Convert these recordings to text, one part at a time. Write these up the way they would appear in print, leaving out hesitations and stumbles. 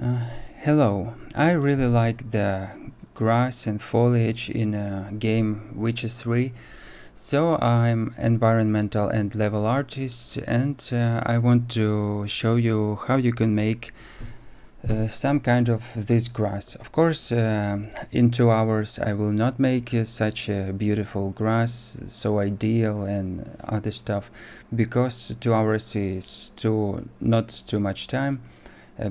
Uh, Hello, I really like the grass and foliage in a game Witcher 3. So I'm environmental and level artist, and I want to show you how you can make some kind of this grass. Of course, in 2 hours I will not make such a beautiful grass, so ideal and other stuff, because 2 hours is too not too much time.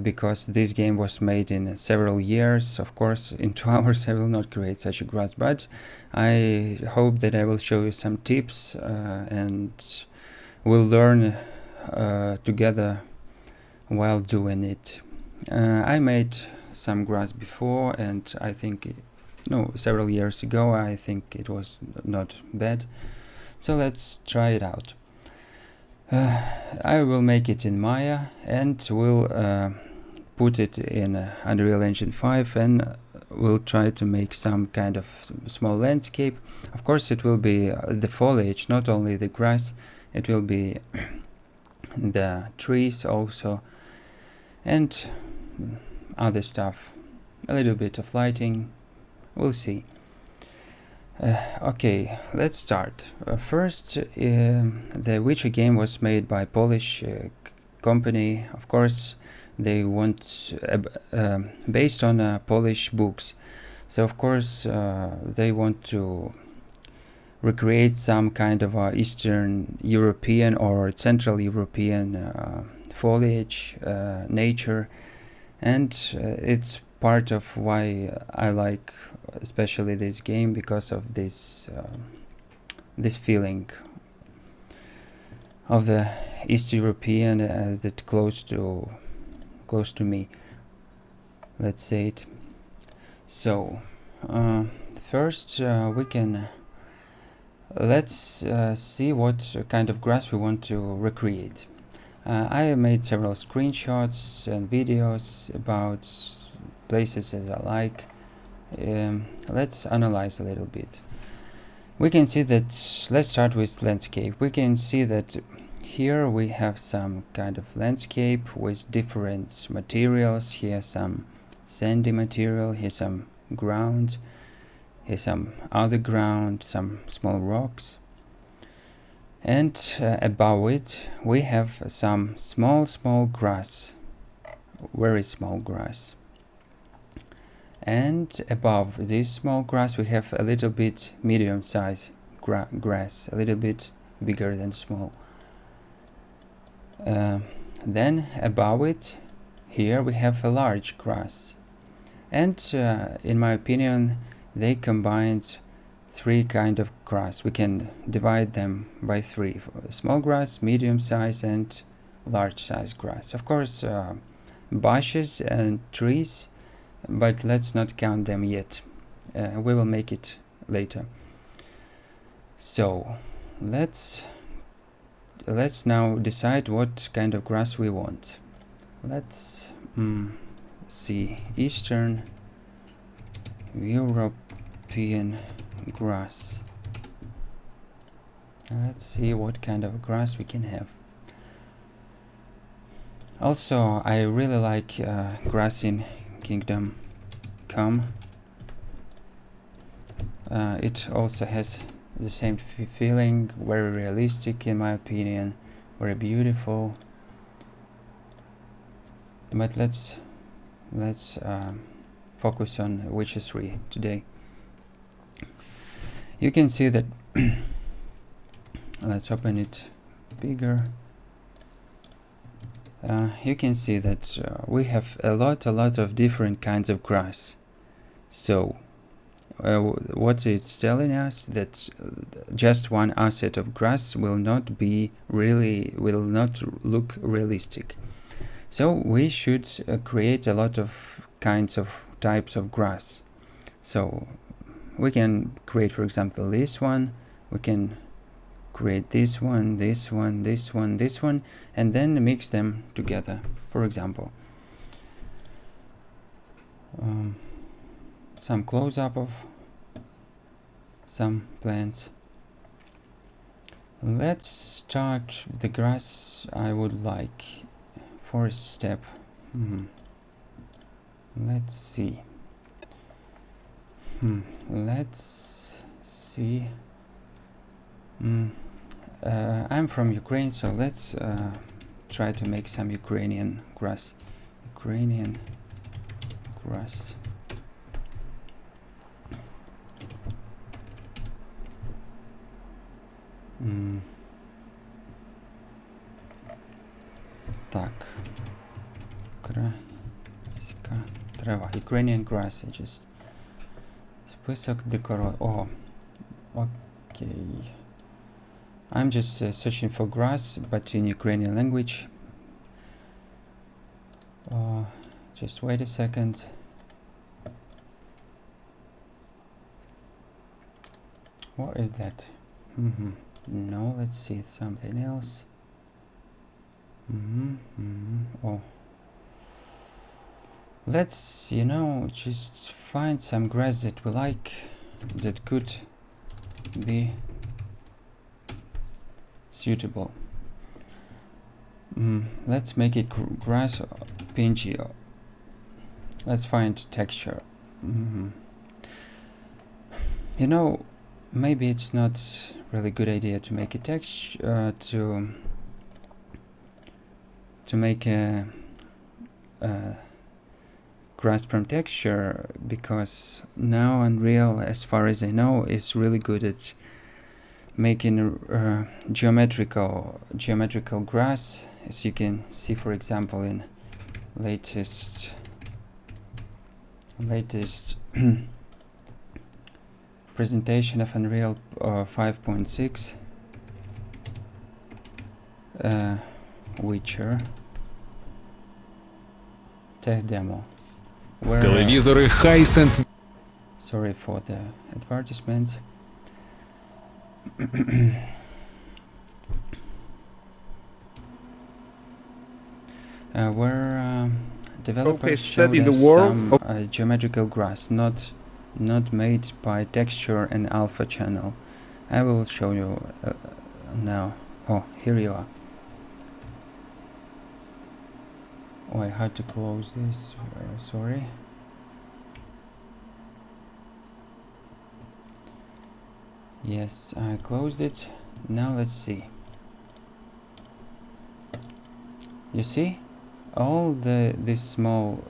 Because this game was made in several years. Of course, in 2 hours I will not create such a grass, but I hope that I will show you some tips and we'll learn together while doing it. I made some grass before, and I think, no, several years ago, I think it was not bad. So let's try it out. I will make it in Maya and will put it in Unreal Engine 5 and we'll try to make some kind of small landscape. Of course, it will be the foliage, not only the grass, it will be the trees also and other stuff. A little bit of lighting, we'll see. Okay, let's start. First, the Witcher game was made by Polish company. Of course, they want based on Polish books. So of course, they want to recreate some kind of Eastern European or Central European foliage, nature, and it's part of why I like especially this game, because of this feeling of the East European that close to me. Let's say it. So first we can let's see what kind of grass we want to recreate. I made several screenshots and videos about places that I like. Let's analyze a little bit. We can see that, let's start with landscape. We can see that here we have some kind of landscape with different materials. Here some sandy material, here some ground, here some other ground, some small rocks. And above it we have some small grass, very small grass. And above this small grass we have a little bit medium size grass, a little bit bigger than small. Then above it, here we have a large grass. And in my opinion, they combined three kind of grass. We can divide them by three: small grass, medium size, and large size grass. Of course, bushes and trees, but let's not count them yet. We will make it later. So let's now decide what kind of grass we want. Let's see, Eastern European grass. Let's see what kind of grass we can have. Also, I really like grass in Kingdom Come. It also has the same feeling, very realistic in my opinion, very beautiful. But let's focus on Witcher 3 today. You can see that let's open it bigger. You can see that we have a lot of different kinds of grass. So what it's telling us that just one asset of grass will not look realistic. So we should create a lot of kinds of types of grass. So we can create, for example, this one. We can create this one, this one, this one, this one, and then mix them together. For example, some close-up of some plants. Let's start with the grass I would like. First step. Let's see. Let's see. I'm from Ukraine, so let's try to make some Ukrainian grass. Ukrainian grass. Так. Украинська трава. Ukrainian grass. I just список декора. Oh, okay. I'm just searching for grass, but in Ukrainian language. Just wait a second. What is that? No, let's see something else. Oh, let's, you know, just find some grass that we like, that could be suitable. Let's make it grass PNG. Let's find texture. You know, maybe it's not really good idea to make a texture to make a grass from texture, because now Unreal, as far as I know, is really good at making geometrical grass, as you can see, for example, in latest presentation of Unreal 5.6 Witcher tech demo. Телевізори Hisense. Sorry for the advertisement. Where developers showed us some geometrical grass, not made by texture and alpha channel. I will show you now. Oh, here you are. Oh, I had to close this. Sorry. Yes, I closed it. Now let's see. You see, all these small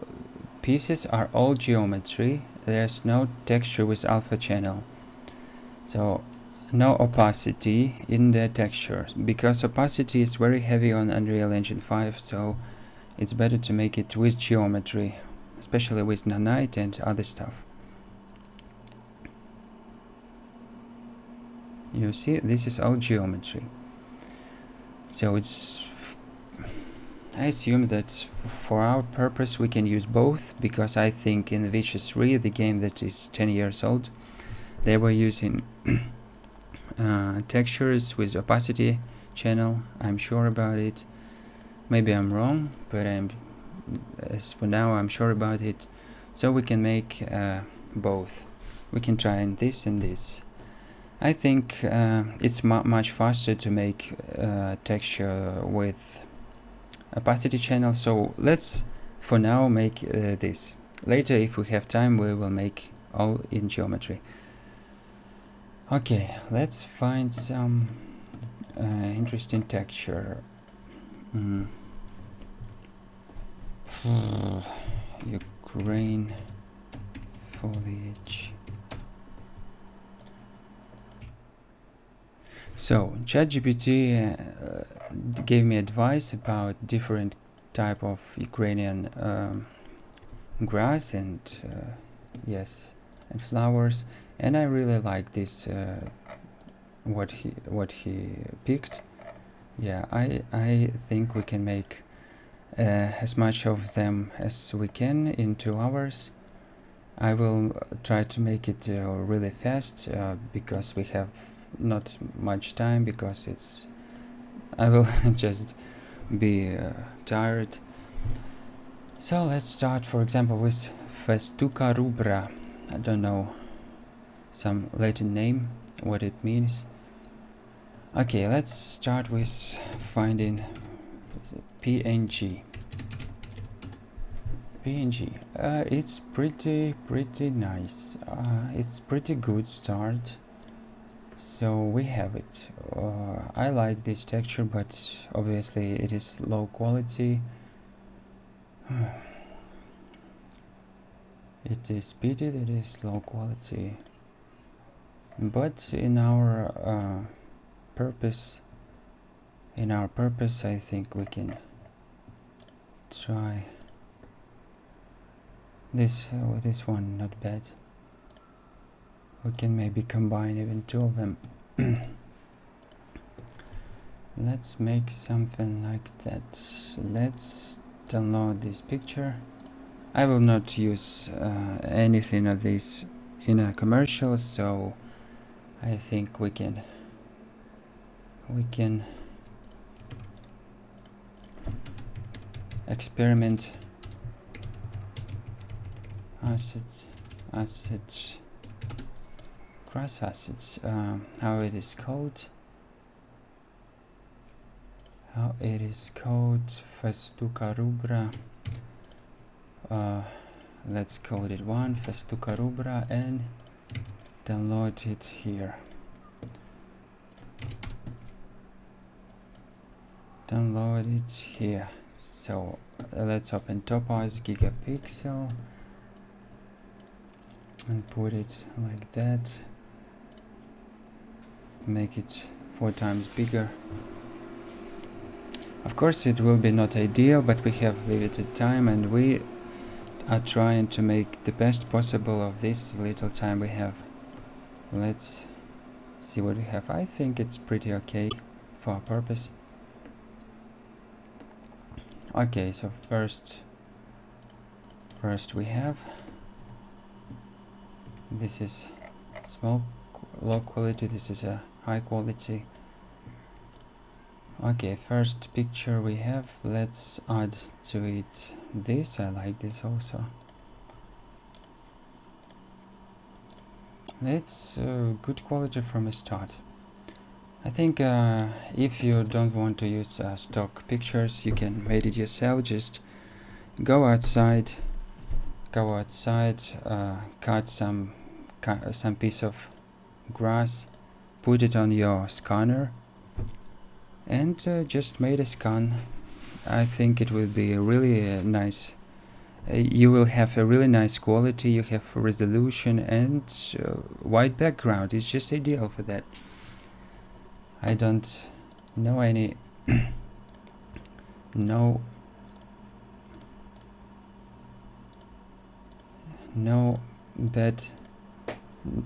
pieces are all geometry. There's no texture with alpha channel, so no opacity in the textures, because opacity is very heavy on Unreal Engine 5, so it's better to make it with geometry, especially with Nanite and other stuff. You see, this is all geometry. So I assume that for our purpose we can use both, because I think in Witcher 3, the game that is 10 years old, they were using textures with opacity channel. I'm sure about it. Maybe I'm wrong, but as for now I'm sure about it. So we can make both. We can try in this and this. I think it's much faster to make texture with opacity channel, so let's for now make this. Later, if we have time, we will make all in geometry. Okay, let's find some interesting texture. Ukraine foliage. So ChatGPT gave me advice about different type of Ukrainian grass and yes, and flowers, and I really like this what he picked. Yeah, I think we can make as much of them as we can in 2 hours. I will try to make it really fast because we have not much time, because I will just be tired. So let's start, for example, with Festuca rubra. I don't know some Latin name, what it means. Okay, let's start with finding PNG. PNG. It's pretty nice. It's pretty good start. So we have it. I like this texture, but obviously it is low quality. It is pity that it is low quality. But in our purpose, I think we can try this one. Not bad. We can maybe combine even two of them. Let's make something like that. Let's download this picture. I will not use anything of this in a commercial, so I think we can experiment. Assets, grass assets. How it is called? Festuca rubra. Let's code it 1 Festuca rubra and download it here. So let's open Topaz Gigapixel and put it like that. Make it 4 times bigger. Of course it will be not ideal, but we have limited time and we are trying to make the best possible of this little time we have. Let's see what we have. I think it's pretty okay for our purpose. Okay, so first we have, this is low quality, this is a high quality. Okay, first picture we have, let's add to it this. I like this also. It's good quality from the start. I think if you don't want to use stock pictures, you can make it yourself. Just go outside, cut some piece of grass, put it on your scanner, and just made a scan. I think it will be really nice. You will have a really nice quality, you have resolution and white background. It's just ideal for that. I don't know any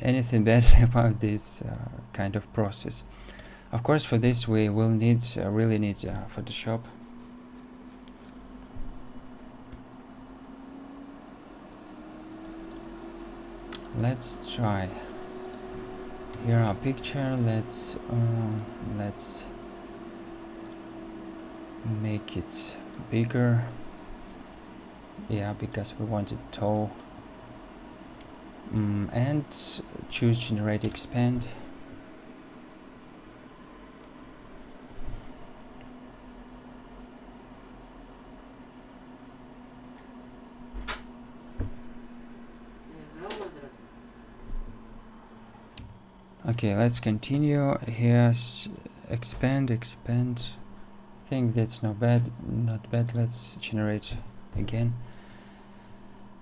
anything bad about this kind of process. Of course, for this we will really need Photoshop. Let's try. Here our picture. Let's make it bigger. Yeah, because we want it tall. And choose generate expand. Okay, let's continue. Here's expand. I think that's not bad. Let's generate again.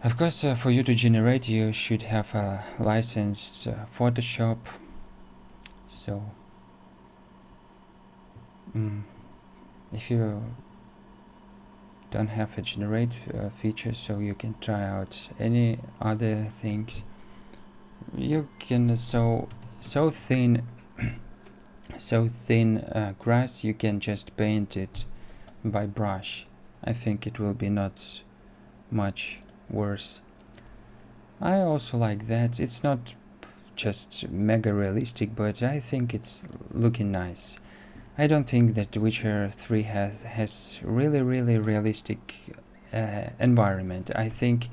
Of course, for you to generate, you should have a licensed Photoshop. So, if you don't have a generate feature, so you can try out any other things. You can so thin grass, you can just paint it by brush. I think it will be not much worse. I also like that. It's not just mega realistic, but I think it's looking nice. I don't think that Witcher 3 has really realistic environment. I think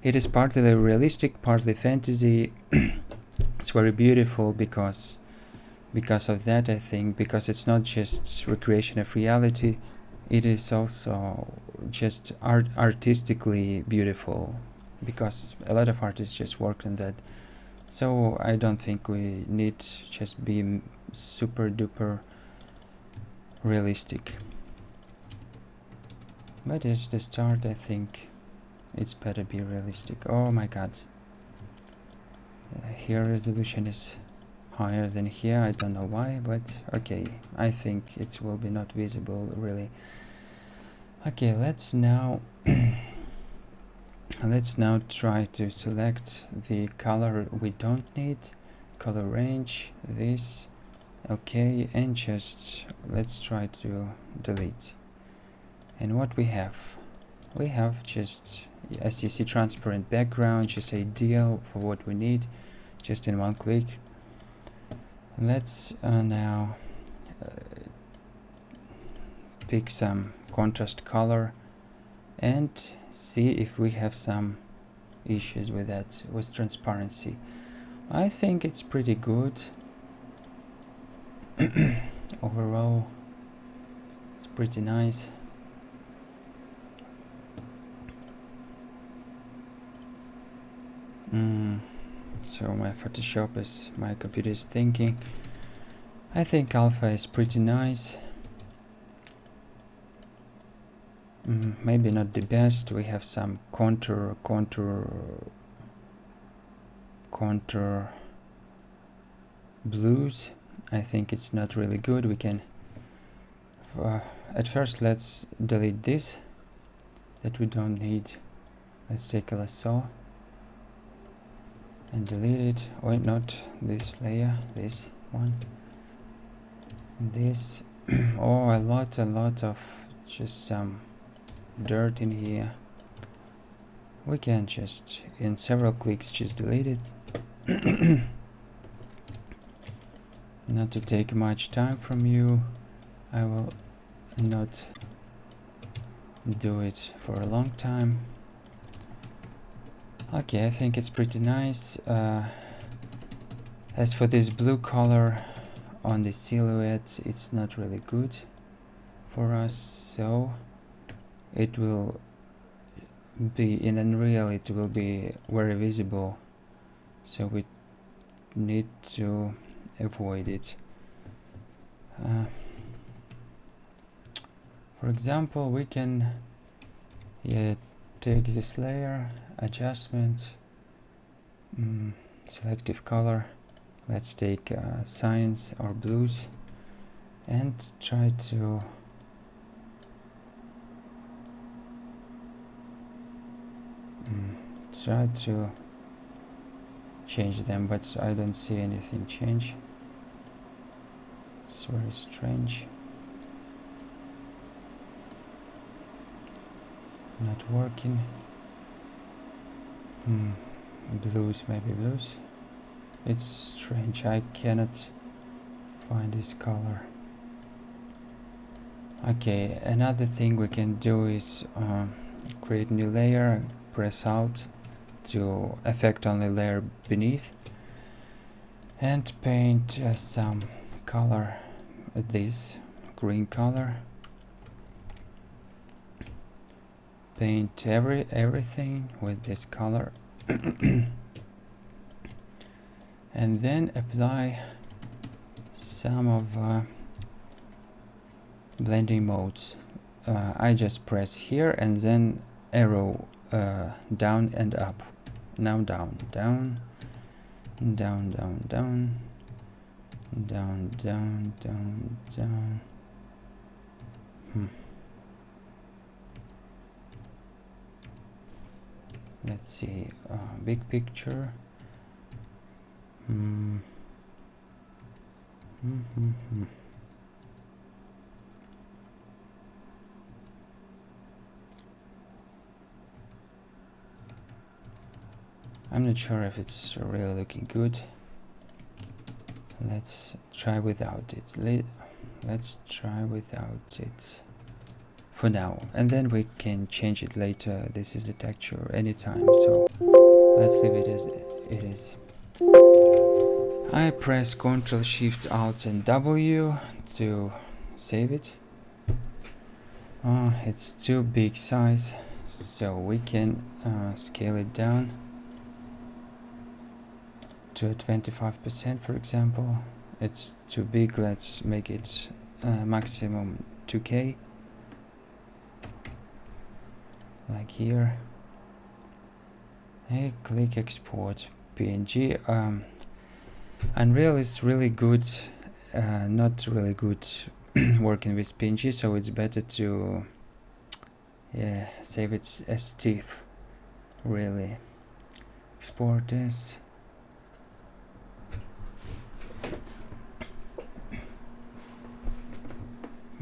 it is partly realistic, partly fantasy. It's very beautiful because of that, I think, because it's not just recreation of reality. it is also just artistically beautiful, because a lot of artists just worked on that. So I don't think we need just be super duper realistic. But as the start, I think it's better be realistic. Oh my god. Here resolution is higher than here. I don't know why, but okay. I think it will be not visible really. Okay, let's now let's now try to select the color we don't need. Color range, this. Okay, and just let's try to delete. And what we have just, as you see, transparent background, just ideal for what we need, just in one click. Let's now pick some contrast color and see if we have some issues with that, with transparency. I think it's pretty good. Overall, it's pretty nice. So my Photoshop is, my computer is thinking. I think alpha is pretty nice. Maybe not the best. We have some contour blues. I think it's not really good. We can at first let's delete this that we don't need. Let's take a lasso and delete it. Wait, not this layer, this one, this. Oh, a lot of just some dirt in here. We can just in several clicks just delete it. Not to take much time from you, I will not do it for a long time. Okay, I think it's pretty nice. As for this blue color on the silhouette, it's not really good for us, so it will be in Unreal, it will be very visible, so we need to avoid it. For example, we can take this layer, adjustment, selective color. Let's take cyan or blues and try to change them, but I don't see anything change. It's very strange. Not working. Blues, maybe blues. It's strange, I cannot find this color. Okay, another thing we can do is create new layer, press Alt to affect only layer beneath, and paint some color, this green color. Paint everything with this color. And then apply some of blending modes. I just press here and then arrow down and up. Now down, down, down, down, down, down, down, down, down. Let's see, big picture. I'm not sure if it's really looking good. Let's try without it. Let's try without it for now, and then we can change it later. This is the texture anytime, so let's leave it as it is. I press Ctrl Shift Alt and W to save it. It's too big size, so we can scale it down to 25%, for example. It's too big, let's make it maximum 2K, like here. Hey, click export PNG. Unreal is really good, not really good working with PNG, so it's better to save it as TIFF. Really, export this.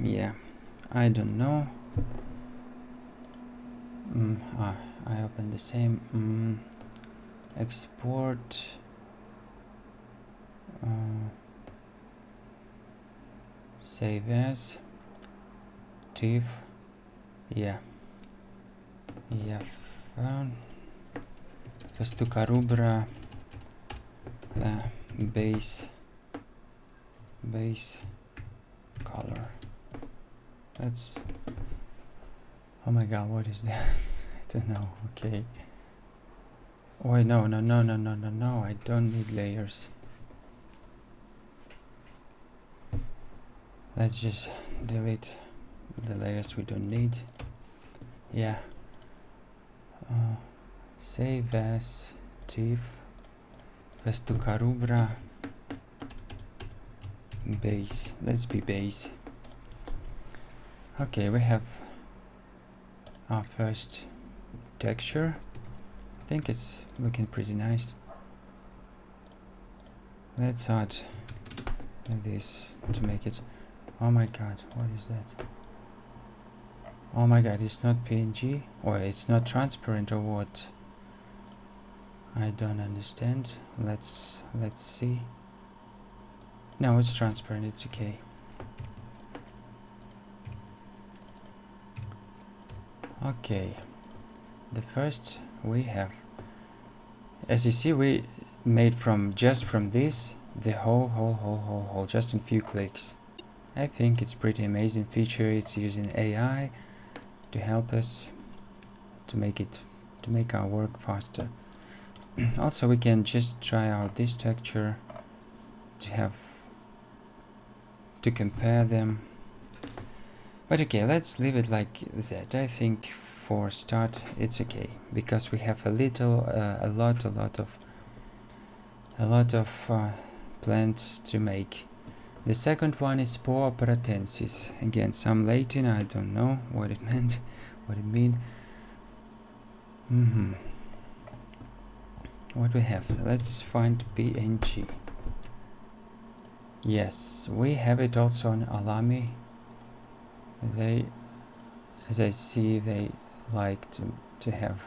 Yeah, I don't know. I open the same. Export. Save as TIFF. Yeah, found. Festuca rubra. Base color. That's, oh my god, what is that? I don't know. Okay. Oh wait, no, I don't need layers. Let's just delete the layers we don't need. Yeah. Save as TIFF. Festuca rubra. Base. Let's be base. Okay, we have our first texture. I think it's looking pretty nice. Let's add this to make it. Oh my god, what is that? Oh my god, it's not PNG, or it's not transparent, or what? I don't understand. Let's see. No, it's transparent, it's okay. Okay, the first we have, as you see, we made from this the whole just in few clicks. I think it's pretty amazing feature. It's using AI to help us to make our work faster. Also, we can just try out this texture to compare them. But okay, let's leave it like that. I think for start it's okay, because we have a lot of plants to make. The second one is Poa pratensis. Again, some Latin, I don't know what it meant, what it mean. What we have? Let's find PNG. Yes, we have it also on Alamy. They, as I see, they like to have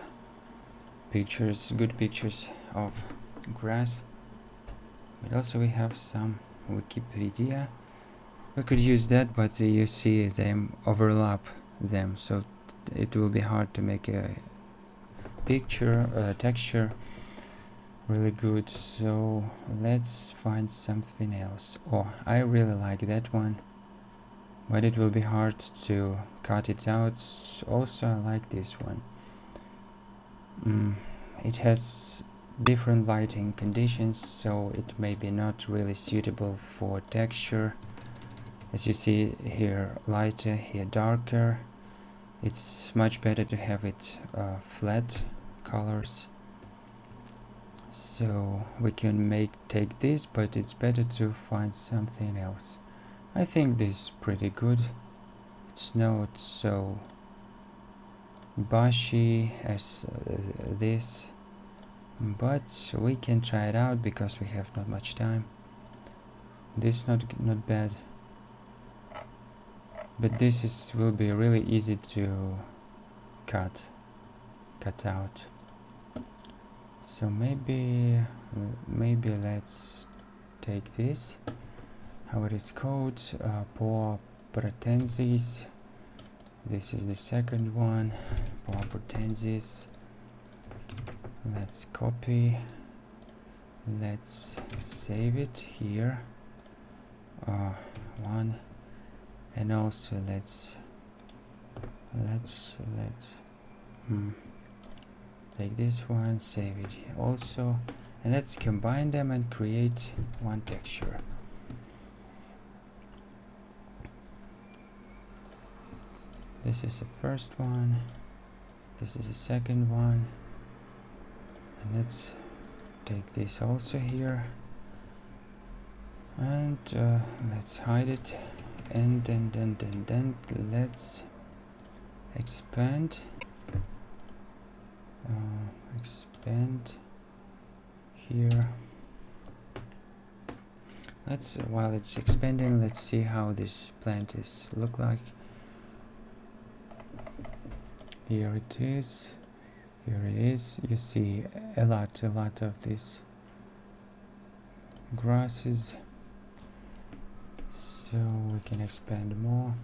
good pictures of grass. But also we have some Wikipedia. We could use that, but you see them overlap them, so it will be hard to make a texture really good. So let's find something else. Oh, I really like that one, but it will be hard to cut it out. Also, I like this one. It has different lighting conditions, so it may be not really suitable for texture. As you see, here lighter, here darker. It's much better to have it flat colors. So we can take this, but it's better to find something else. I think this is pretty good. It's not so bushy as this, but we can try it out because we have not much time. This is not bad, but this will be really easy to cut out. So maybe let's take this, how it is called, Poa pratensis. This is the second one, Poa pratensis. Let's copy, let's save it here, one, and also let's let's take this one, save it also, and let's combine them and create one texture. This is the first one, this is the second one, and let's take this also here, and let's hide it, and then let's expand here. Let's while it's expanding, let's see how this plant is look like. Here it is, here it is. You see a lot of these grasses, so we can expand more.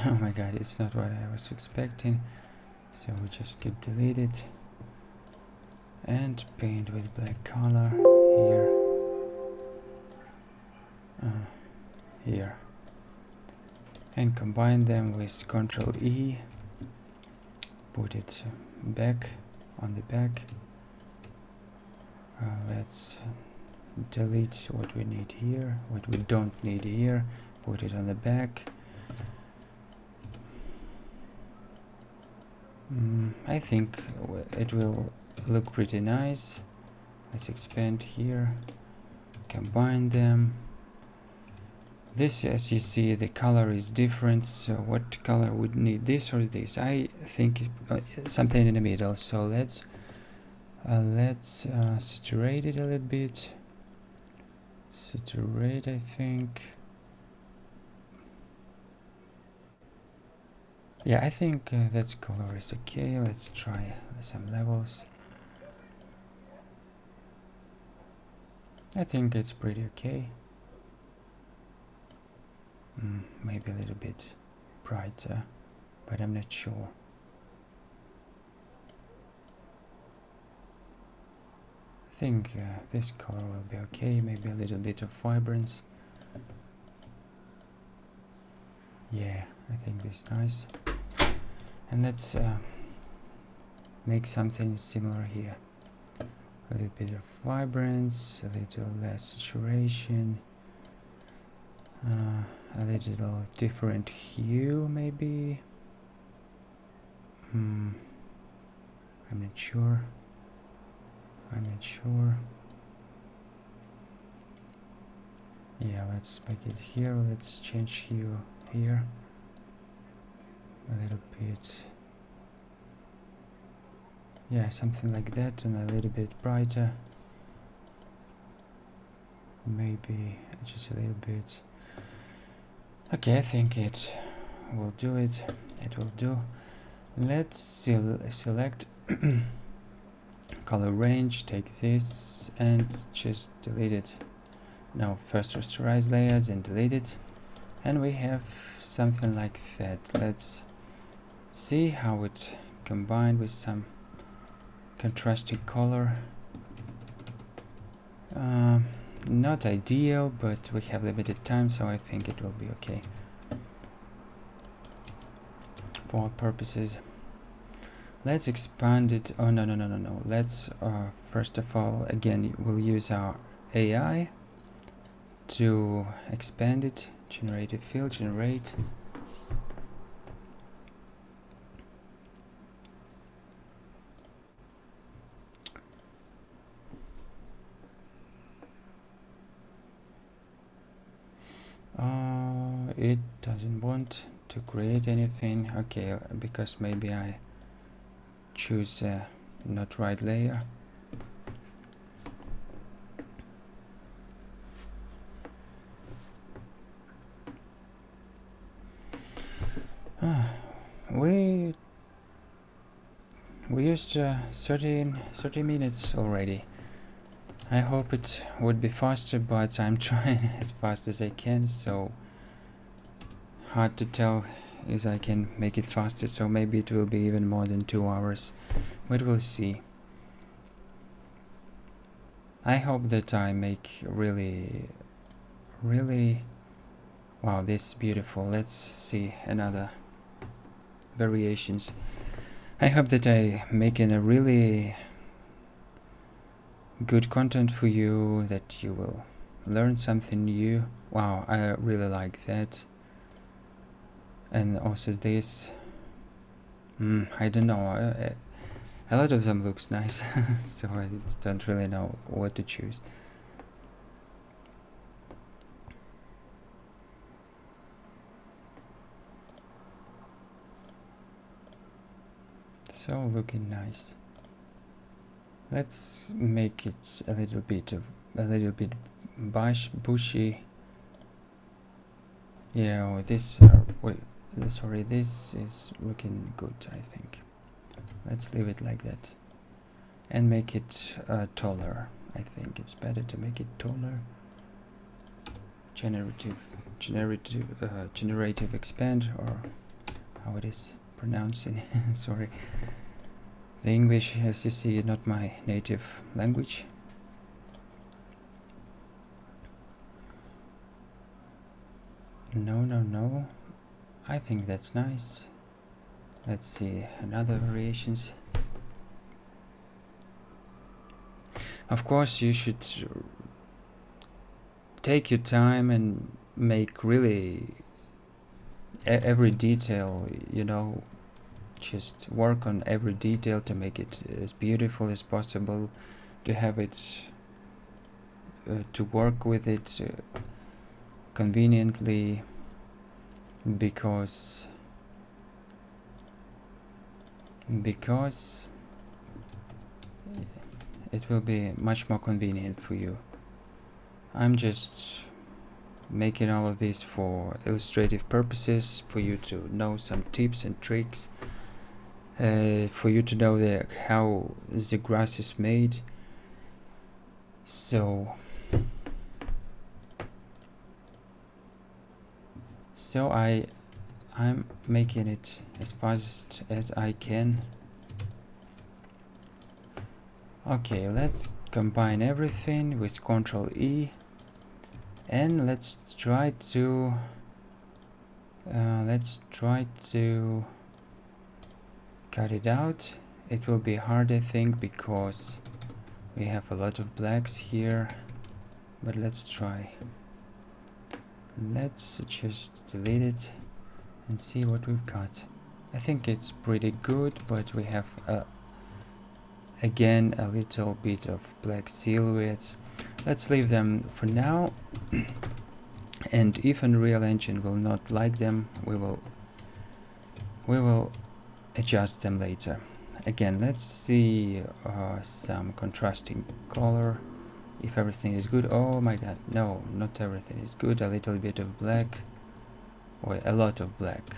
Oh my god, it's not what I was expecting, so we just could delete it and paint with black color here, and combine them with Ctrl E, put it back on the back. Let's delete what we need here, what we don't need here, put it on the back. I think it will look pretty nice. Let's expand here, combine them. This, as you see, the color is different, so what color would need, this or this? I think something in the middle. So let's saturate it a little bit. Saturate, I think. Yeah, I think that color is okay. Let's try some levels. I think it's pretty okay. Maybe a little bit brighter, but I'm not sure. I think this color will be okay. Maybe a little bit of vibrance. Yeah, I think this is nice. And let's make something similar here. A little bit of vibrance, a little less saturation, a little different hue maybe. I'm not sure. Yeah, let's make it here. Let's change hue here a little bit. Yeah, something like that, and a little bit brighter. Maybe just a little bit. Okay, I think it will do it. It will do. Let's select color range, take this and just delete it. Now first rasterize layers and delete it, and we have something like that. Let's see how it combined with some contrasting color. Not ideal, but we have limited time, so I think it will be okay for our purposes. Let's expand it. Oh, no. Let's first of all, again, we'll use our AI to expand it. Generate a field, generate. It doesn't want to create anything. Okay, because maybe I choose not right layer. We used 30 minutes already. I hope it would be faster, but I'm trying as fast as I can, so hard to tell is I can make it faster, so maybe it will be even more than 2 hours, but we'll see. I hope that I make really wow, this is beautiful. Let's see another variations. I hope that I making a really good content for you, that you will learn something new. Wow, I really like that. And also this, I don't know, a lot of them looks nice, so I don't really know what to choose. So looking nice. Let's make it a little bit bushy. Yeah, oh, this sorry, this is looking good, I think. Let's leave it like that and make it taller. I think it's better to make it taller. Generative expand, or how it is pronouncing. Sorry, the English, as you see, not my native language. No, I think that's nice. Let's see another variations. Of course, you should take your time and make really every detail, you know, just work on every detail to make it as beautiful as possible, to have it to work with it conveniently, because it will be much more convenient for you. I'm just making all of this for illustrative purposes, for you to know some tips and tricks, for you to know how the grass is made. So I'm making it as fast as I can. Okay, let's combine everything with Ctrl E, and let's try to cut it out. It will be hard, I think, because we have a lot of blacks here, but let's try. Let's just delete it and see what we've got. I think it's pretty good, but we have again a little bit of black silhouettes. Let's leave them for now. And if Unreal Engine will not like them, we will adjust them later. Again, let's see some contrasting color, if everything is good. Oh my god, no, not everything is good. A little bit of black, or a lot of black.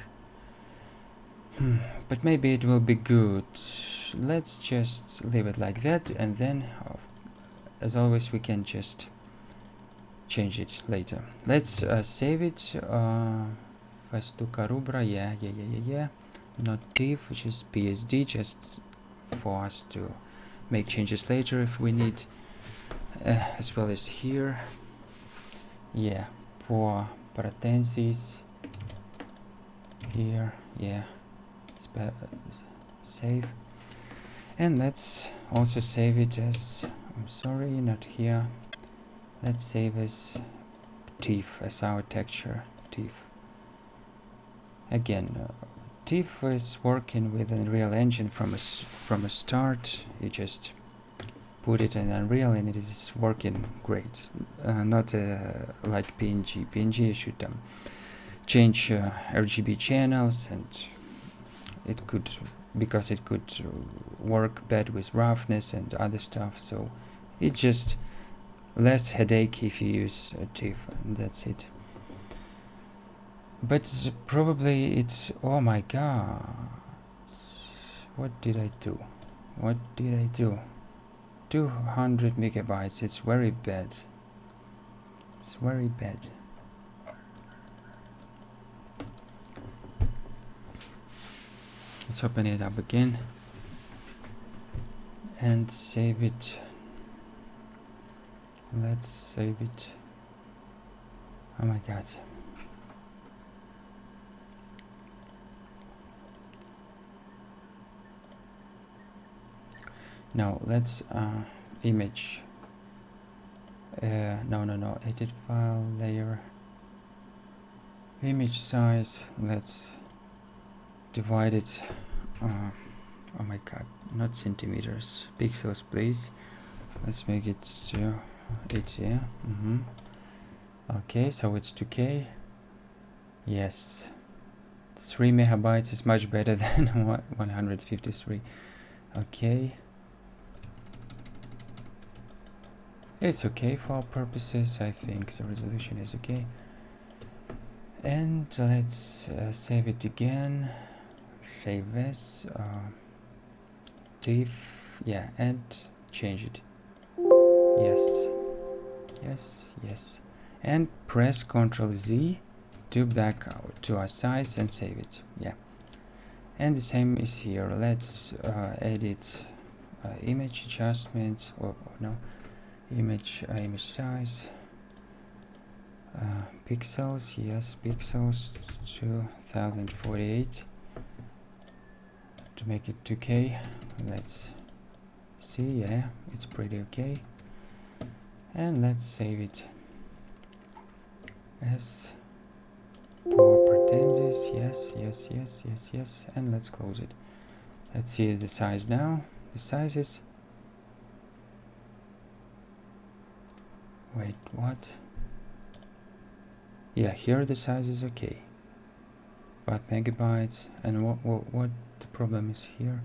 But maybe it will be good. Let's just leave it like that, and then as always we can just change it later. Let's save it. Festuca Rubra, yeah. Not TIFF, which is PSD, just for us to make changes later if we need. As well as here, yeah, for parentheses here, yeah, save, and let's also save it as, I'm sorry, not here, let's save as TIFF, as our texture TIFF. Again, TIFF is working with Unreal Engine from a start. You just put it in Unreal and it is working great. Not like PNG. PNG you should change RGB channels, and it could, because it could work bad with roughness and other stuff. So it's just less headache if you use TIFF, and that's it. But probably it's, oh my god, what did I do? 200 megabytes, it's very bad. It's very bad. Let's open it up again and save it. Let's save it. Oh my god. Now let's image. No, edit file layer, image size. Let's divide it. Oh my god, not centimeters, pixels please. Let's make it to 80. Yeah. Okay, so it's 2K. Yes, 3 megabytes is much better than 153. Okay, it's okay for our purposes. I think the resolution is okay. And let's save it again. Save as TIFF, yeah, and change it. Yes, and press Ctrl Z to back out to our size and save it. Yeah, and the same is here. Let's edit image adjustments, or no, image size, pixels. Yes, pixels 2048 to make it 2K. Let's see. Yeah, it's pretty okay. And let's save it as power pretenses. Yes, and let's close it. Let's see the size now. The size is, wait, what? Yeah, here the size is okay, 5 megabytes. And what the problem is here?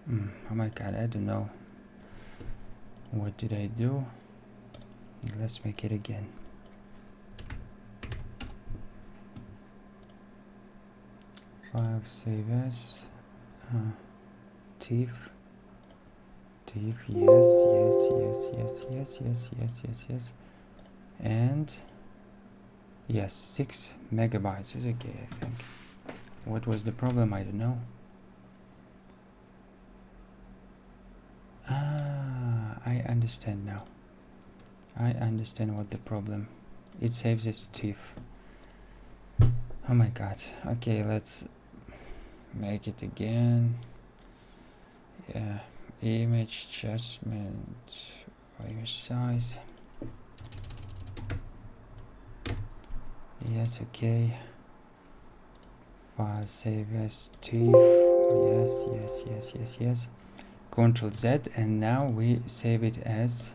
Oh my god, I don't know. What did I do? Let's make it again. File, save as, TIFF, yes, and yes, 6 megabytes is okay, I think. What was the problem? I don't know. I understand now. I understand what the problem. It saves as TIFF. Oh my god. Okay, let's make it again. Yeah, image adjustment, image size. Yes, okay. File, save as TIFF. Yes. Ctrl Z, and now we save it as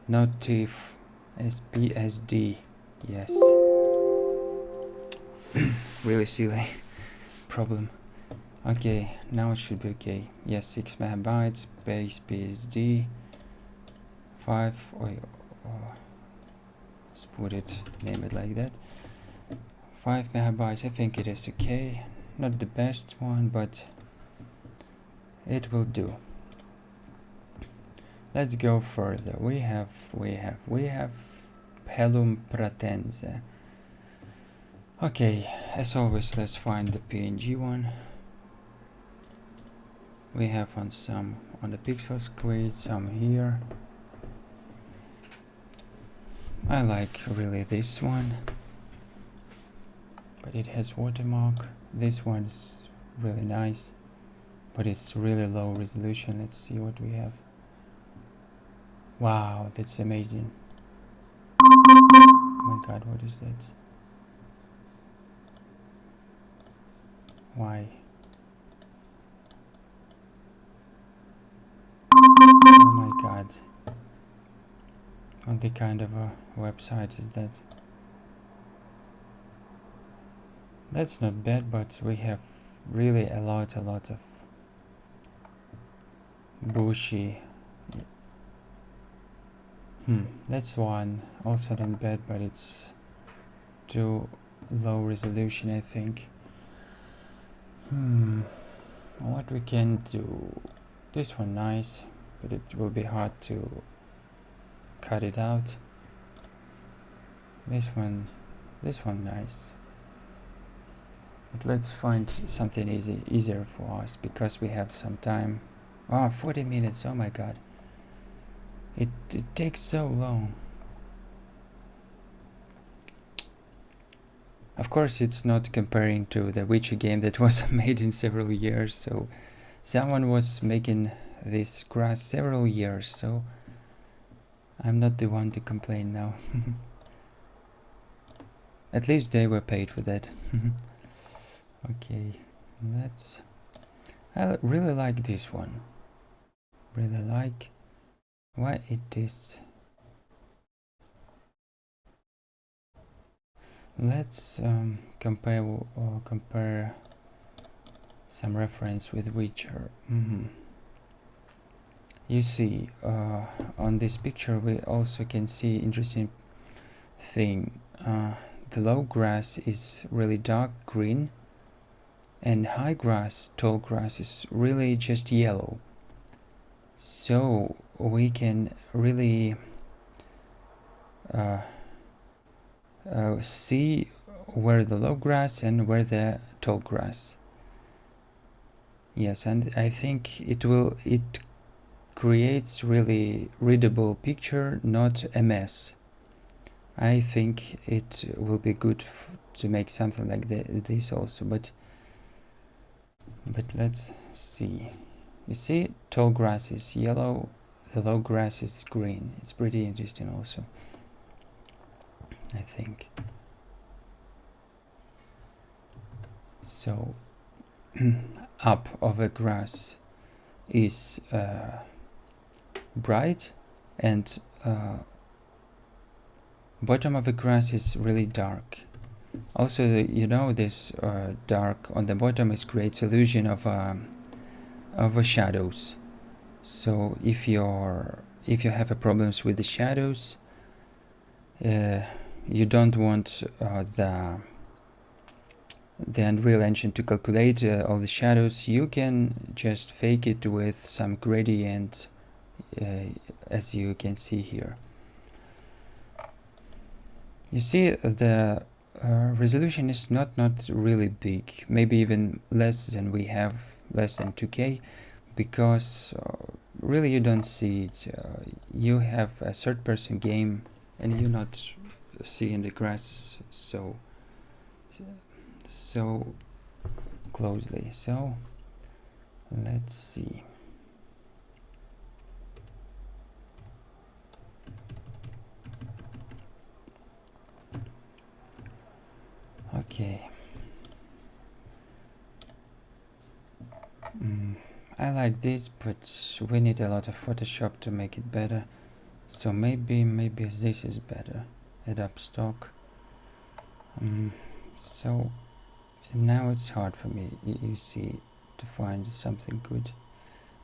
not TIFF, as PSD. Yes. Really silly problem. Okay, now it should be okay. Yes, 6 megabytes, base PSD 5. Let's put it, name it like that. 5 megabytes. I think it is okay. Not the best one, but it will do. Let's go further. We have Pelum Pratense. Okay, as always, let's find the PNG one. We have on the pixel squid, some here. I like really this one, but it has watermark. This one's really nice, but it's really low resolution. Let's see what we have. Wow, that's amazing. Oh my god, what is that? Why? Oh my god. What kind of a website is that? That's not bad, but we have really a lot of bushy. That's one. Also not bad, but it's too low resolution, I think. What we can do? This one nice, but it will be hard to cut it out. This one nice. But let's find something easier for us, because we have some time. 40 minutes, oh my god. It takes so long. Of course, it's not comparing to the Witcher game that was made in several years, so someone was making this grass several years, so I'm not the one to complain now. At least they were paid for that. Okay, I really like this one. Really like why it is. Let's compare some reference with Witcher. You see, on this picture we also can see interesting thing. The low grass is really dark green, and high grass, tall grass, is really just yellow. So we can really see where the low grass and where the tall grass. Yes, and I think it creates really readable picture, not a mess. I think it will be good to make something like this also, but let's see. You see, tall grass is yellow, the low grass is green. It's pretty interesting also, I think. So up of a grass is bright, and bottom of the grass is really dark. Also, this dark on the bottom is creates illusion of shadows. So if you have problems with the shadows, you don't want the Unreal Engine to calculate all the shadows. You can just fake it with some gradient, as you can see here. You see, the resolution is not really big, maybe even less than we have, less than 2K, because really you don't see it. You have a third-person game and you're not seeing the grass so closely. So let's see. Okay. I like this, but we need a lot of Photoshop to make it better. So maybe this is better. Add up stock. So now it's hard for me, you see, to find something good.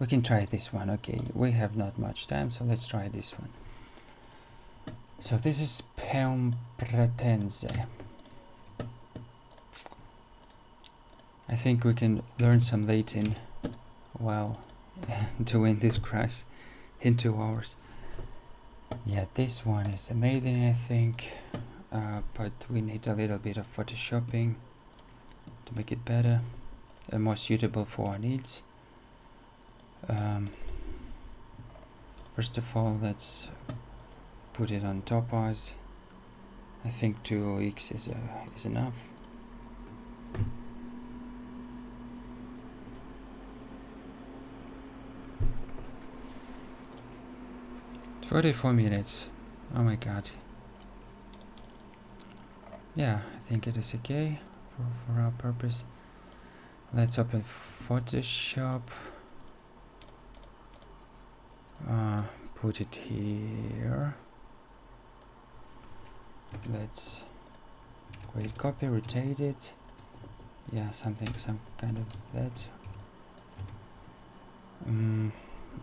We can try this one. Okay, we have not much time, so let's try this one. So this is Peum Pratense. I think we can learn some Latin while doing this grass in 2 hours. Yeah, this one is amazing, I think, but we need a little bit of photoshopping to make it better and more suitable for our needs. First of all, let's put it on topaz. I think 2x is enough. It's 44 minutes. Oh my god. Yeah, I think it is okay for our purpose. Let's open Photoshop. Put it here. Let's create copy, rotate it. Yeah, some kind of that.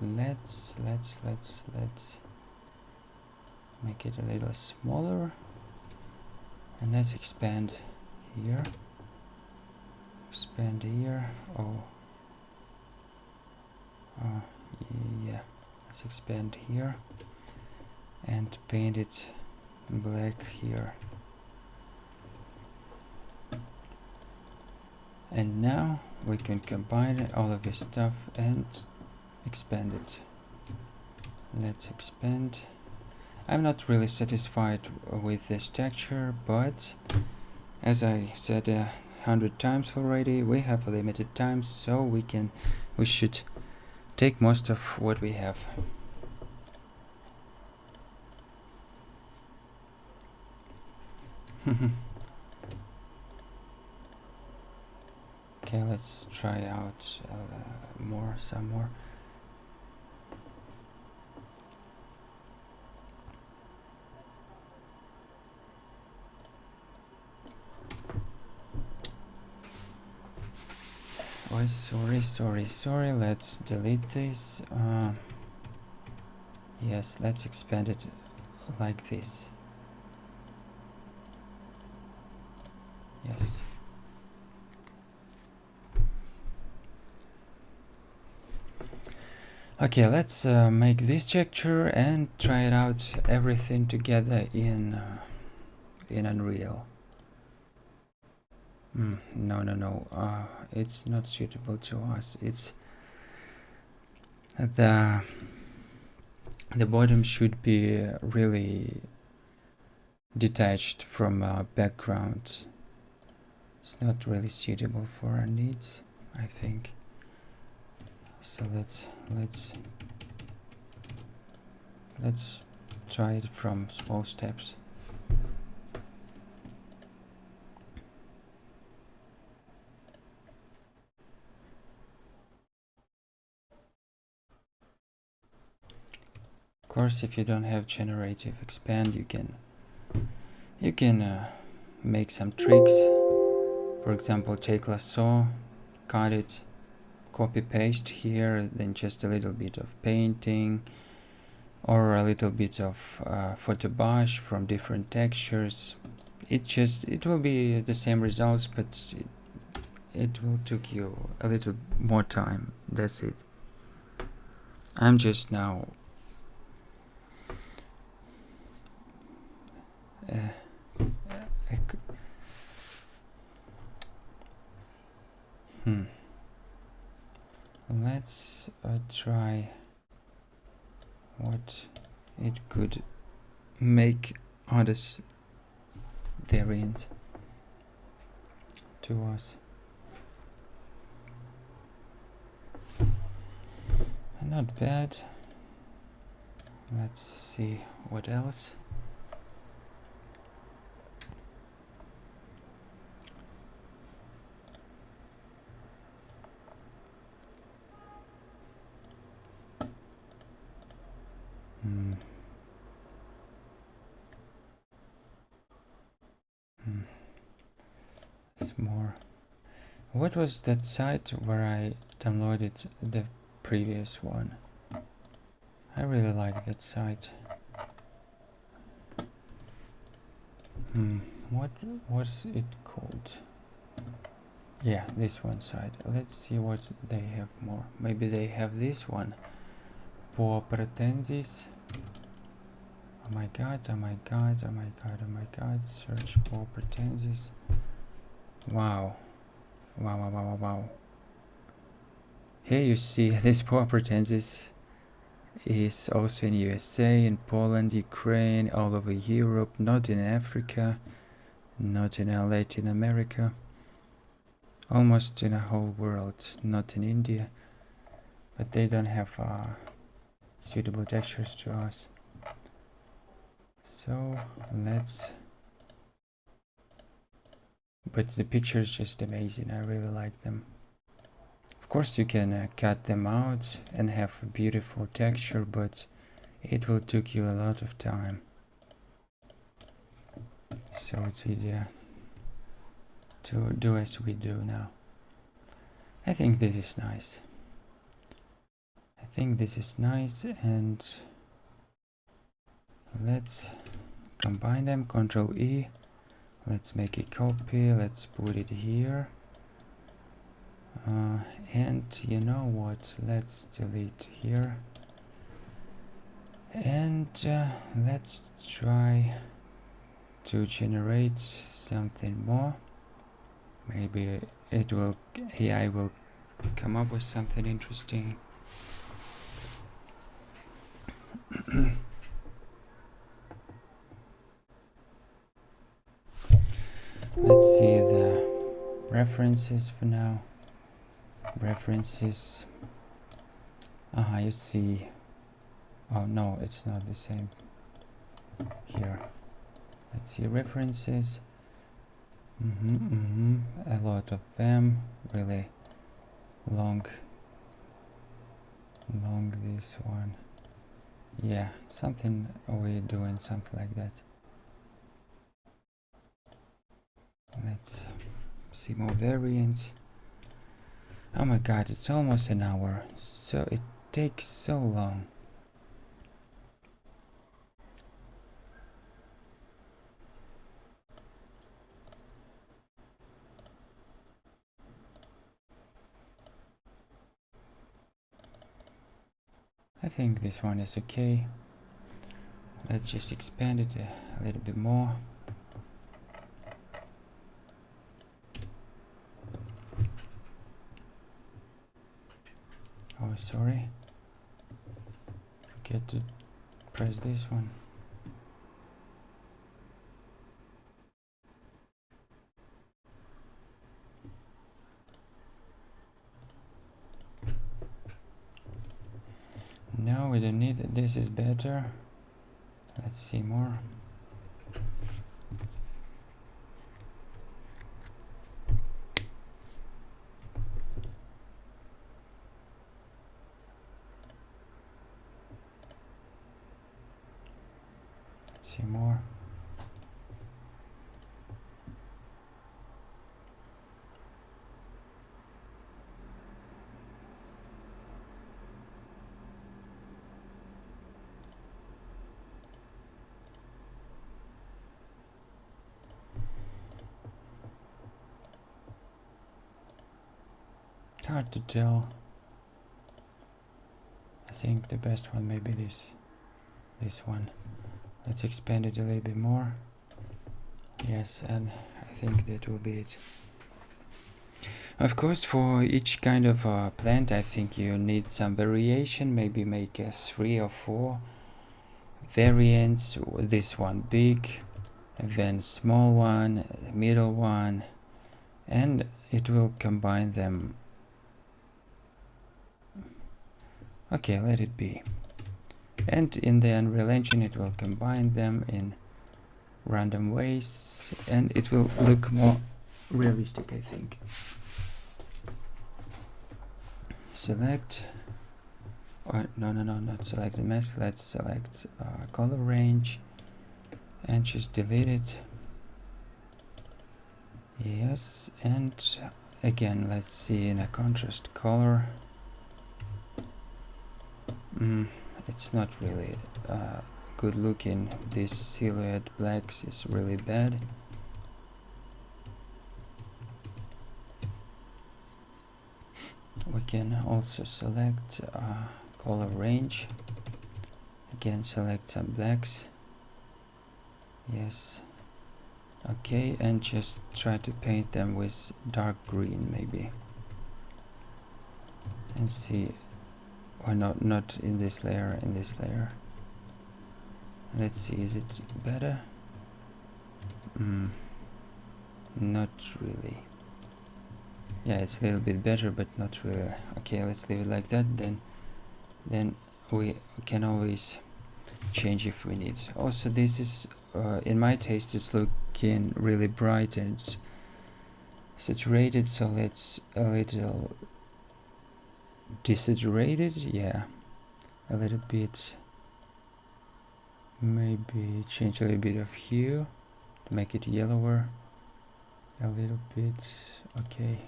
Let's make it a little smaller, and let's expand here. Expand here. Yeah, let's expand here and paint it black here. And now we can combine all of this stuff and expand it. Let's expand. I'm not really satisfied with this texture, but as I said 100 times already, we have limited time, so we should take most of what we have. Okay, let's try out some more. Oh, sorry. Let's delete this. Yes, let's expand it like this. Yes. Okay, let's make this texture and try it out everything together in Unreal. No. It's not suitable to us. It's the bottom should be really detached from background. It's not really suitable for our needs, I think. So let's try it from small steps. Of course, if you don't have generative expand, you can make some tricks. For example, take lasso, cut it, copy paste here, then just a little bit of painting or a little bit of photo brush from different textures. It will be the same results, but it will take you a little more time. That's it. I'm just now let's try what it could make other variants to us. Not bad. Let's see what else. It's more. What was that site where I downloaded the previous one? I really like that site. What was it called? Yeah, this one site. Let's see what they have more. Maybe they have this one. Por pretensis. Oh my god. Search for pretensis. Wow. Here you see this Por pretensis is also in USA, in Poland, Ukraine, all over Europe, not in Africa, not in Latin America, almost in the whole world, not in India, but they don't have suitable textures to us. So but the picture is just amazing. I really like them. Of course you can cut them out and have a beautiful texture, but it will take you a lot of time. So it's easier to do as we do now. I think this is nice. And let's combine them. Ctrl E. Let's make a copy. Let's put it here. And you know what? Let's delete here. And let's try to generate something more. Maybe AI will come up with something interesting. Let's see the references for now. References. You see. Oh no, it's not the same. Here. Let's see references. A lot of them. Really long this one. Yeah, something we're doing something like that. Let's see more variants. Oh my god, it's almost an hour, so it takes so long. I think this one is okay. Let's just expand it a little bit more. Oh, sorry. Forget to press this one. No, we don't need it. This is better. Let's see more. Let's see more. It's hard to tell. I think the best one may be this one. Let's expand it a little bit more. Yes, and I think that will be it. Of course, for each kind of plant, I think you need some variation. Maybe make 3 or 4 variants. This one big, and then small one, middle one, and it will combine them. Okay, let it be. And in the Unreal Engine, it will combine them in random ways, and it will look more realistic, I think. Select, or no, not select the mask. Let's select color range and just delete it. Yes, and again, let's see in a contrast color. It's not really good looking. This silhouette blacks is really bad. We can also select color range. Again, select some blacks. Yes. Okay, and just try to paint them with dark green maybe. And see, or not in this layer, in this layer. Let's see, is it better? Not really. Yeah, it's a little bit better, but not really. Okay, let's leave it like that. Then we can always change if we need. Also, this is in my taste, it's looking really bright and saturated, so let's a little desaturated. Yeah, a little bit. Maybe change a little bit of hue to make it yellower a little bit. Okay,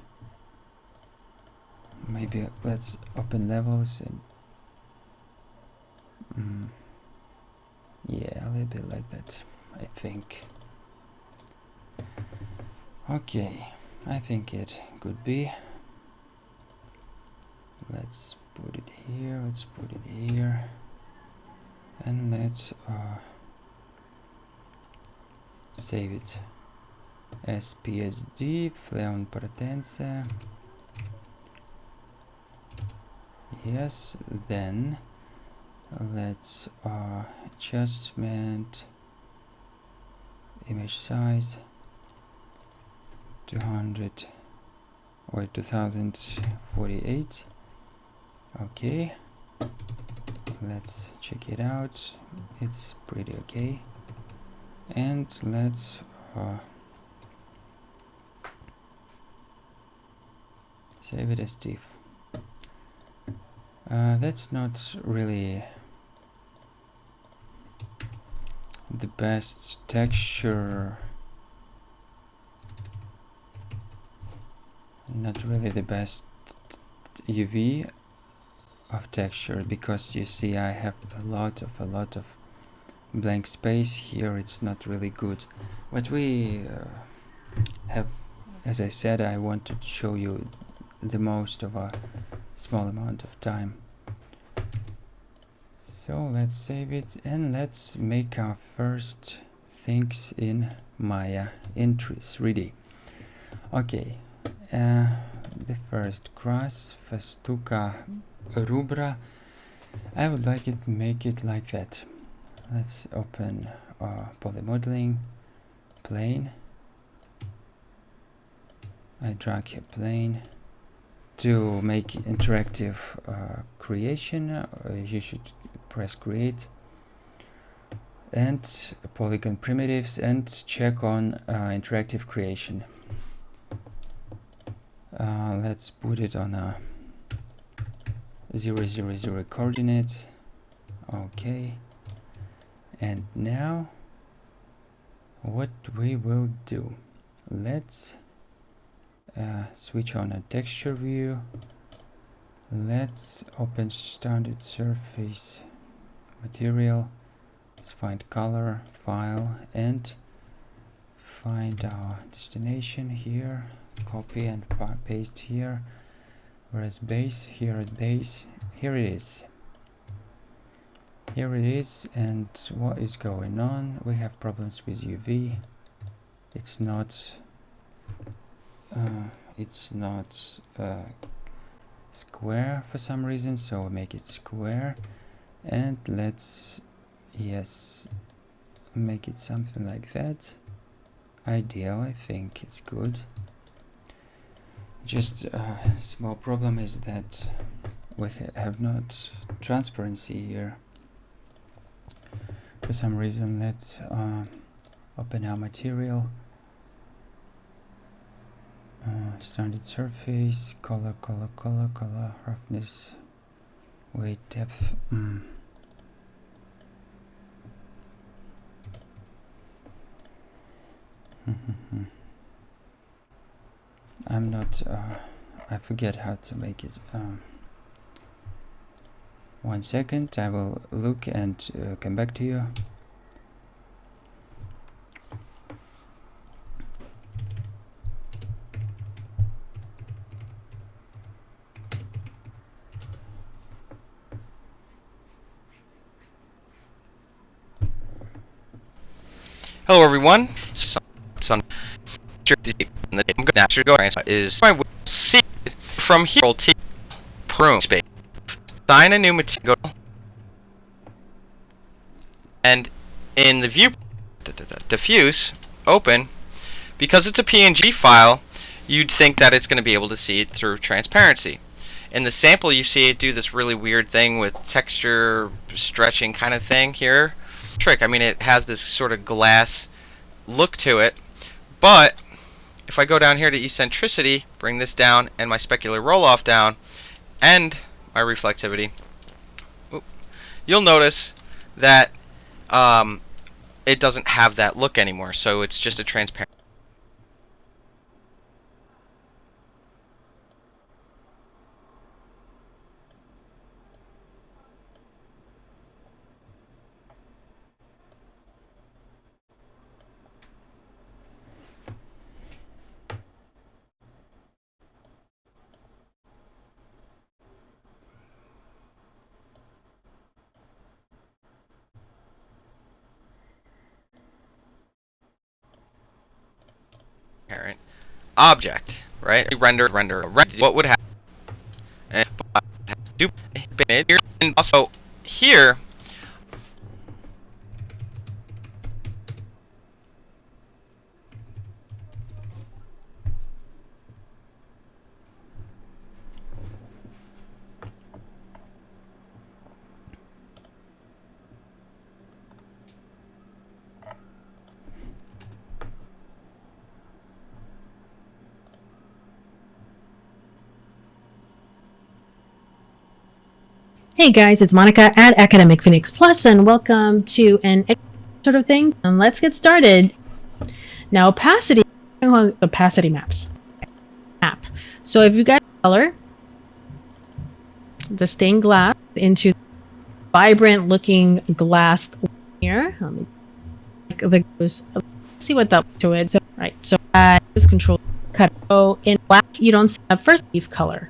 maybe let's open levels and yeah, a little bit like that, I think. Okay, I think it could be. Let's put it here, let's put it here, and let's save it. SPSD, Fleon Pratense. Yes, then let's adjustment image size 200 or 2048. Okay, let's check it out. It's pretty okay. And let's save it as TIFF. That's not really the best texture, not really the best UV of texture, because you see I have a lot of blank space here. It's not really good. What we have, as I said, I wanted to show you the most of a small amount of time. So let's save it and let's make our first things in Maya in 3D. Okay, the first grass, Festuca rubra. I would like it make it like that. Let's open polymodeling plane. I drag a plane. To make interactive creation, you should press create and polygon primitives and check on interactive creation. Let's put it on a 0, 0, 0 coordinates. Okay, and now what we will do, let's switch on a texture view. Let's open standard surface material. Let's find color, file, and find our destination here. Copy and paste here. Whereas base, here is base. Here it is. Here it is. And what is going on? We have problems with UV. It's not square for some reason, so we'll make it square. And let's, yes, make it something like that. Ideal, I think it's good. Just a small problem is that we have not transparency here for some reason. Let's open our material. Standard surface, color, roughness, weight, depth. I'm not, I forget how to make it. 1 second, I will look and come back to you. Hello everyone. So on the master going is I will see from here to prune space. Sign a new material and in the view diffuse open, because it's a PNG file, you'd think that it's going to be able to see it through transparency. In the sample you see it do this really weird thing with texture stretching kind of thing here. Trick. I mean, it has this sort of glass look to it, but if I go down here to eccentricity, bring this down and my specular roll-off down and my reflectivity, you'll notice that it doesn't have that look anymore, so it's just a transparent. object, right? Render. What would happen? And also here. Hey guys, it's Monica at Academic Phoenix Plus, and welcome to an sort of thing. And let's get started. Now, opacity maps. So if you guys color the stained glass into vibrant looking glass here, let me let's see what that to it. So right, so this control cut. So in black, you don't see a first leaf color.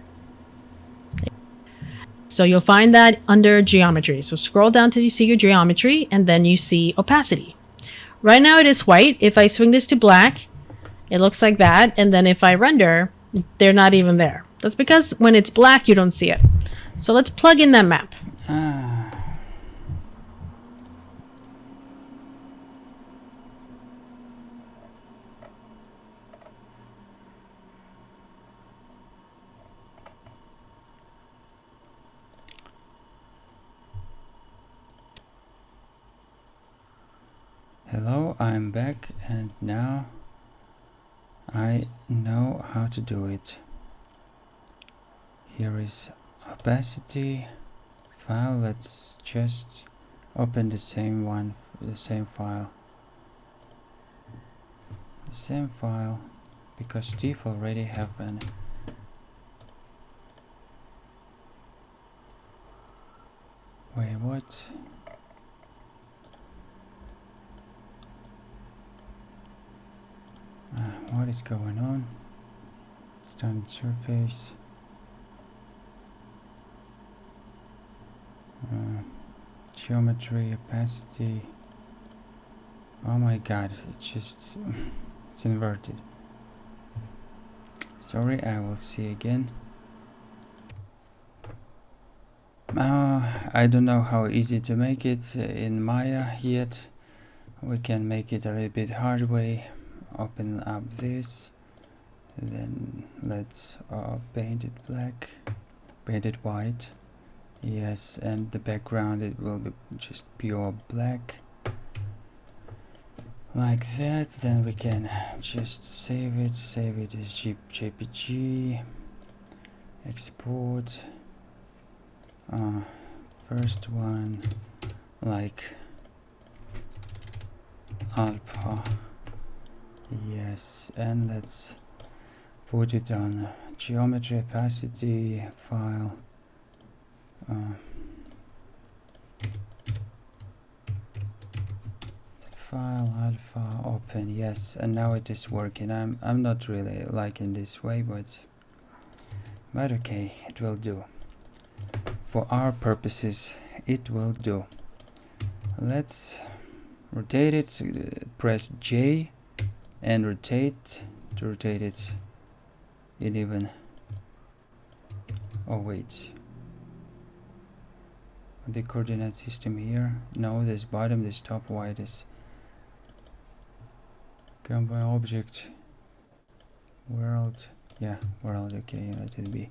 So you'll find that under geometry. So scroll down till you see your geometry, and then you see opacity. Right now it is white. If I swing this to black, it looks like that. And then if I render, they're not even there. That's because when it's black, you don't see it. So let's plug in that map. Hello, I'm back, and now I know how to do it. Here is opacity file. Let's just open the same file, because Steve already have an wait, what? What is going on? Standard surface. Geometry, opacity. Oh my god, it's inverted. Sorry, I will see again. I don't know how easy to make it in Maya yet. We can make it a little bit hard way. Open up this, then let's paint it black, paint it white. Yes, and the background, it will be just pure black, like that. Then we can just save it as JPG, export. First one, like alpha. Yes, and let's put it on geometry opacity file. File alpha open. Yes, and now it is working. I'm not really liking this way, but okay, it will do. For our purposes, it will do. Let's rotate it. Press J and rotate to rotate it in even. Oh wait, the coordinate system here. No, this bottom, this top, why this combine object world. Yeah, world. Okay, let it be.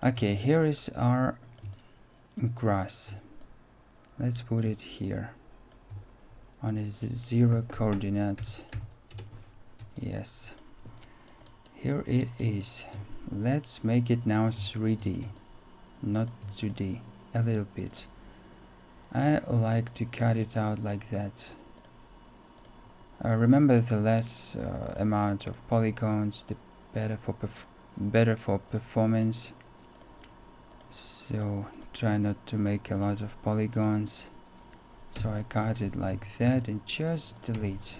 Okay, here is our grass. Let's put it here on its 0 coordinates. Yes, here it is. Let's make it now 3D, not 2D, a little bit. I like to cut it out like that. Remember, the less amount of polygons, the better for performance. So try not to make a lot of polygons. So I cut it like that and just delete.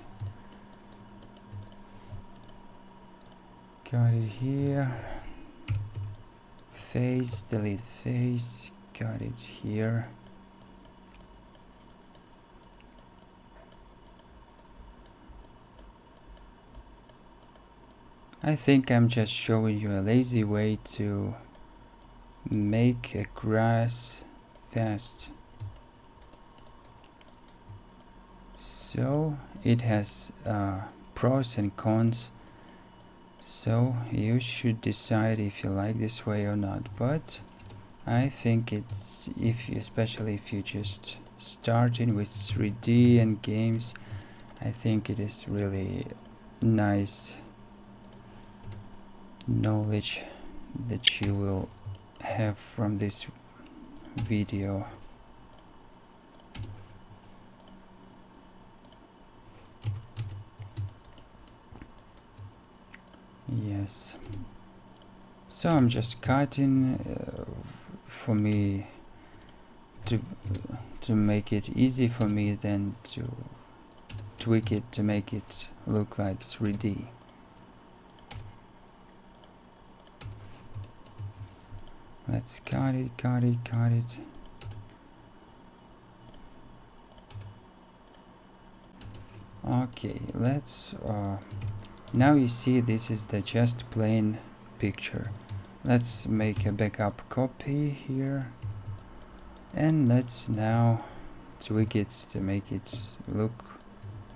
Got it here. Face, delete face. Got it here. I think I'm just showing you a lazy way to make a grass fast. So it has pros and cons, so you should decide if you like this way or not. But I think it's, especially if you just starting with 3D and games, I think it is really nice knowledge that you will have from this video. Yes, so I'm just cutting for me to make it easy for me then to tweak it to make it look like 3D. Let's cut it. Okay, let's now you see this is the just plain picture. Let's make a backup copy here, and let's now tweak it to make it look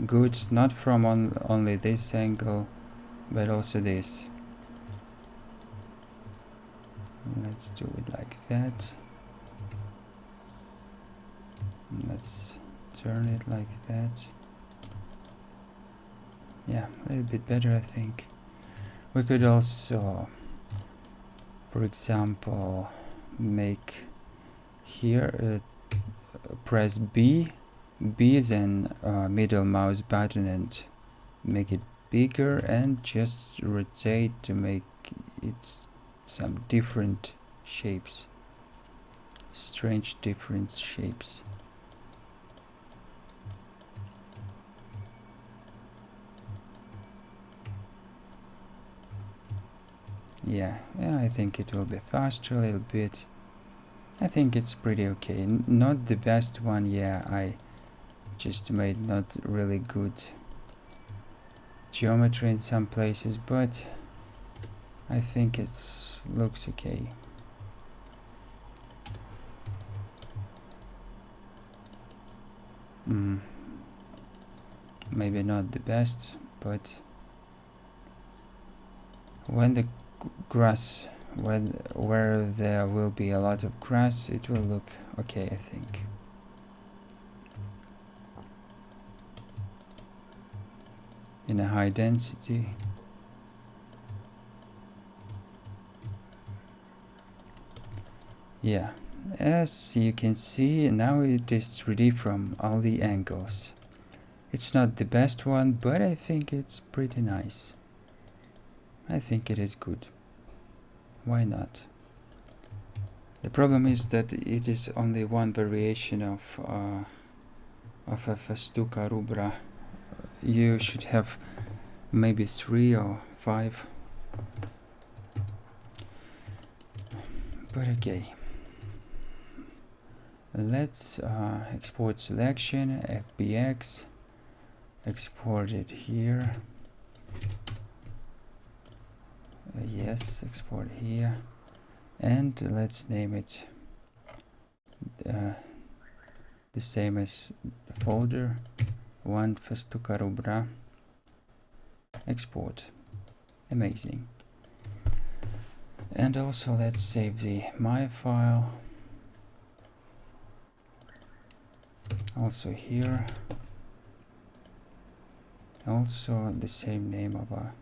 good, not from only this angle but also this. Let's do it like that. Let's turn it like that. Yeah, a little bit better, I think. We could also, for example, make here press B is an middle mouse button, and make it bigger, and just rotate to make it some different shapes, strange different shapes. Yeah, I think it will be faster a little bit. I think it's pretty okay. Not the best one, yeah, I just made not really good geometry in some places, but I think it looks okay. Maybe not the best, but when the grass, where there will be a lot of grass, it will look okay, I think. In a high density. Yeah, as you can see, now it is 3D from all the angles. It's not the best one, but I think it's pretty nice. I think it is good. Why not? The problem is that it is only one variation of a Festuca rubra. You should have maybe 3 or 5. But okay. Let's export selection, FBX, export it here. Yes, export here, and let's name it the same as the folder, one Festuca rubra. Export. Amazing. And also let's save the my file. Also here. Also the same name of a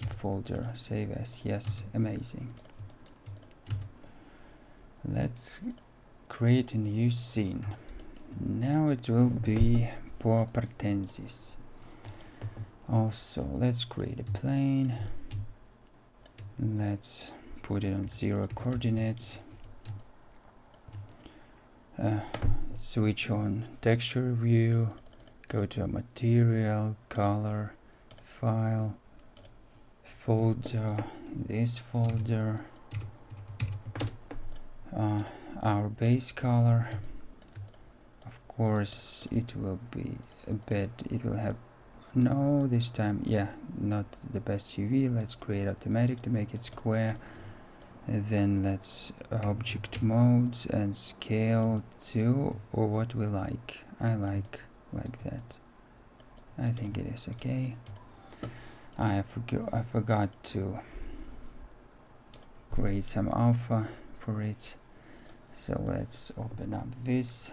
folder, save as. Yes, amazing. Let's create a new scene. Now it will be Poa Partensis. Also, let's create a plane. Let's put it on 0 coordinates. Switch on texture view. Go to material, color, file, folder, this folder, our base color. Of course, it will be a bit. It will have no, this time, yeah, not the best UV. Let's create automatic to make it square. And then let's object mode and scale to what we like. I like that. I think it is okay. I forgot to create some alpha for it. So let's open up this.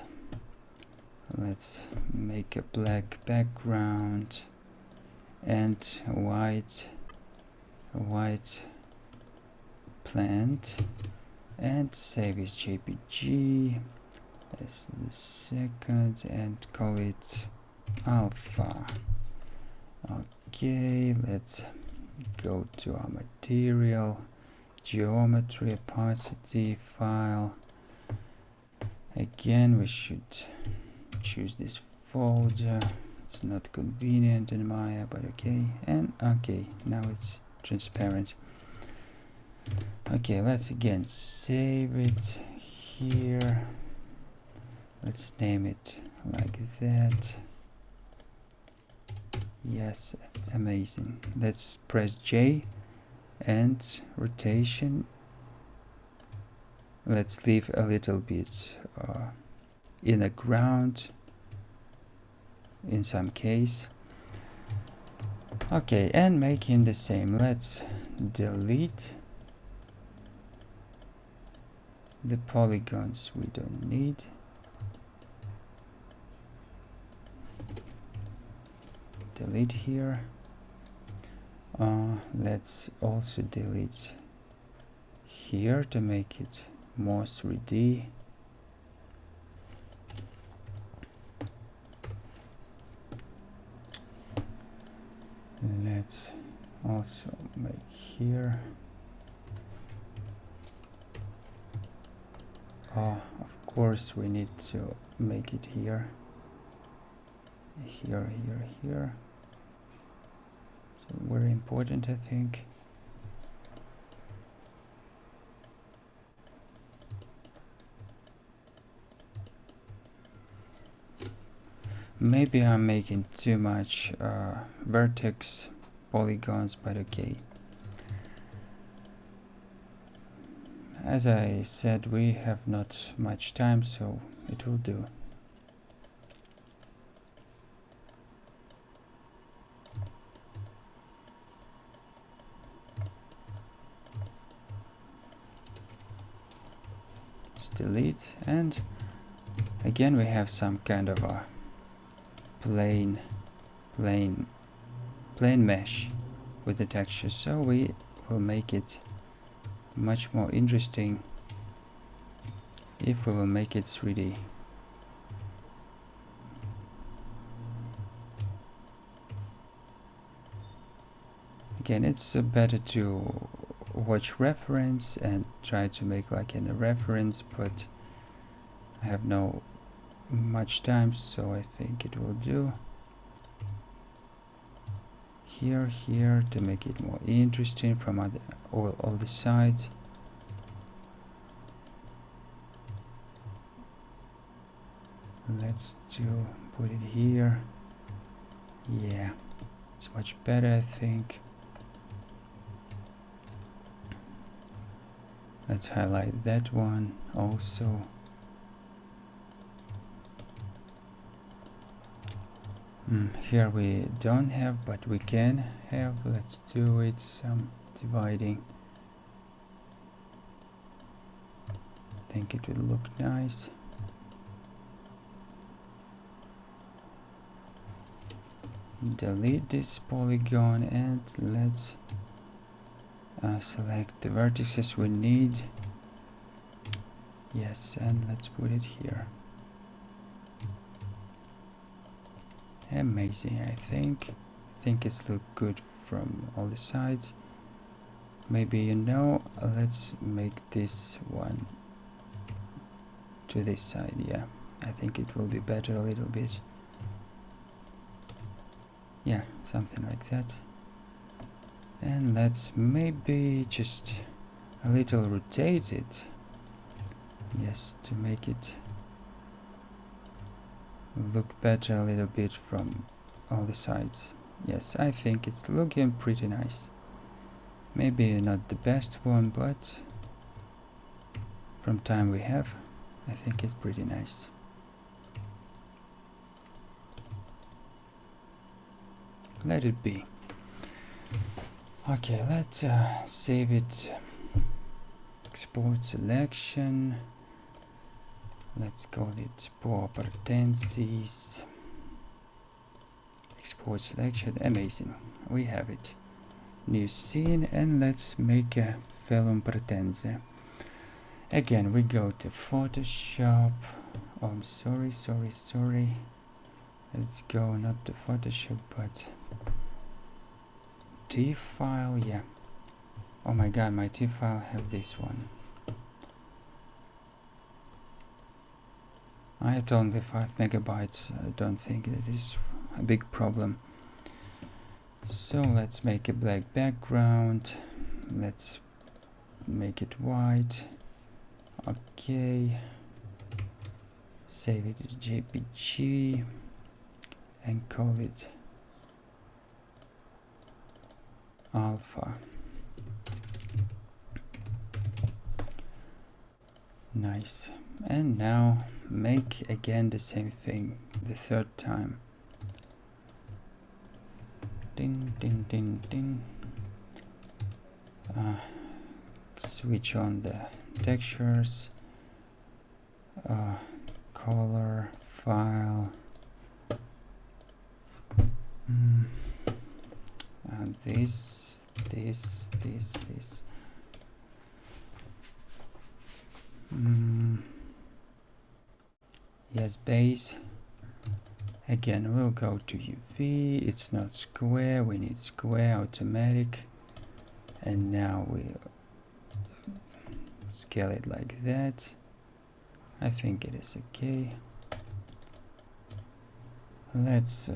Let's make a black background and white plant and save as JPG as the second and call it alpha. Okay, let's go to our material, geometry, opacity file. Again, we should choose this folder. It's not convenient in Maya, but okay. And okay, now it's transparent. Okay, let's again save it here. Let's name it like that. Yes, amazing. Let's press J and rotation. Let's leave a little bit in the ground in some case. Okay, and making the same. Let's delete the polygons we don't need. Delete here. Let's also delete here to make it more 3D. Let's also make here. Of course we need to make it here. Here. So very important, I think. Maybe I'm making too much vertex polygons, but okay. As I said, we have not much time, so it will do. Just delete, and again we have some kind of a plain mesh with the texture, so we will make it much more interesting if we will make it 3D. Again, it's better to watch reference and try to make like a reference, but I have no much time, so I think it will do. Here to make it more interesting from all the sides. Let's put it here. Yeah, it's much better, I think. Let's highlight that one also. Here we don't have, but we can have. Let's do it, some dividing. I think it will look nice. Delete this polygon and let's select the vertices we need. Yes, and let's put it here. Amazing, I think it's look good from all the sides. Maybe let's make this one to this side. Yeah, I think it will be better a little bit. Yeah, something like that. And let's maybe just a little rotate it. Yes, to make it look better a little bit from all the sides. Yes, I think it's looking pretty nice. Maybe not the best one, but from time we have, I think it's pretty nice. Let it be. Okay, let's save it. Export selection. Let's call it properties. Export selection. Amazing. We have it. New scene, and let's make a film pretenze. Again, we go to Photoshop. Oh, I'm sorry. Let's go not to Photoshop, but TIFF file. Yeah. Oh my god, my TIFF file have this one. I had only 5 megabytes. I don't think that is a big problem. So let's make a black background. Let's make it white. Okay. Save it as JPG and call it alpha. Nice. And now make again the same thing the third time. Ding ding ding ding. Switch on the textures, color, file, and this. Yes, base. Again, we'll go to UV. It's not square. We need square automatic. And now we'll scale it like that. I think it is okay. Let's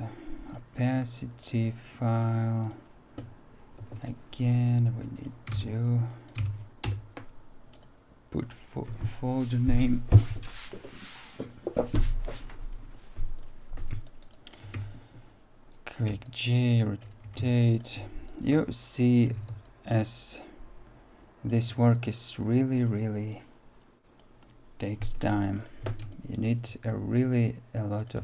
opacity file. Again, we need to put folder name. Click J, rotate. You see, as this work is really takes time. You need a lot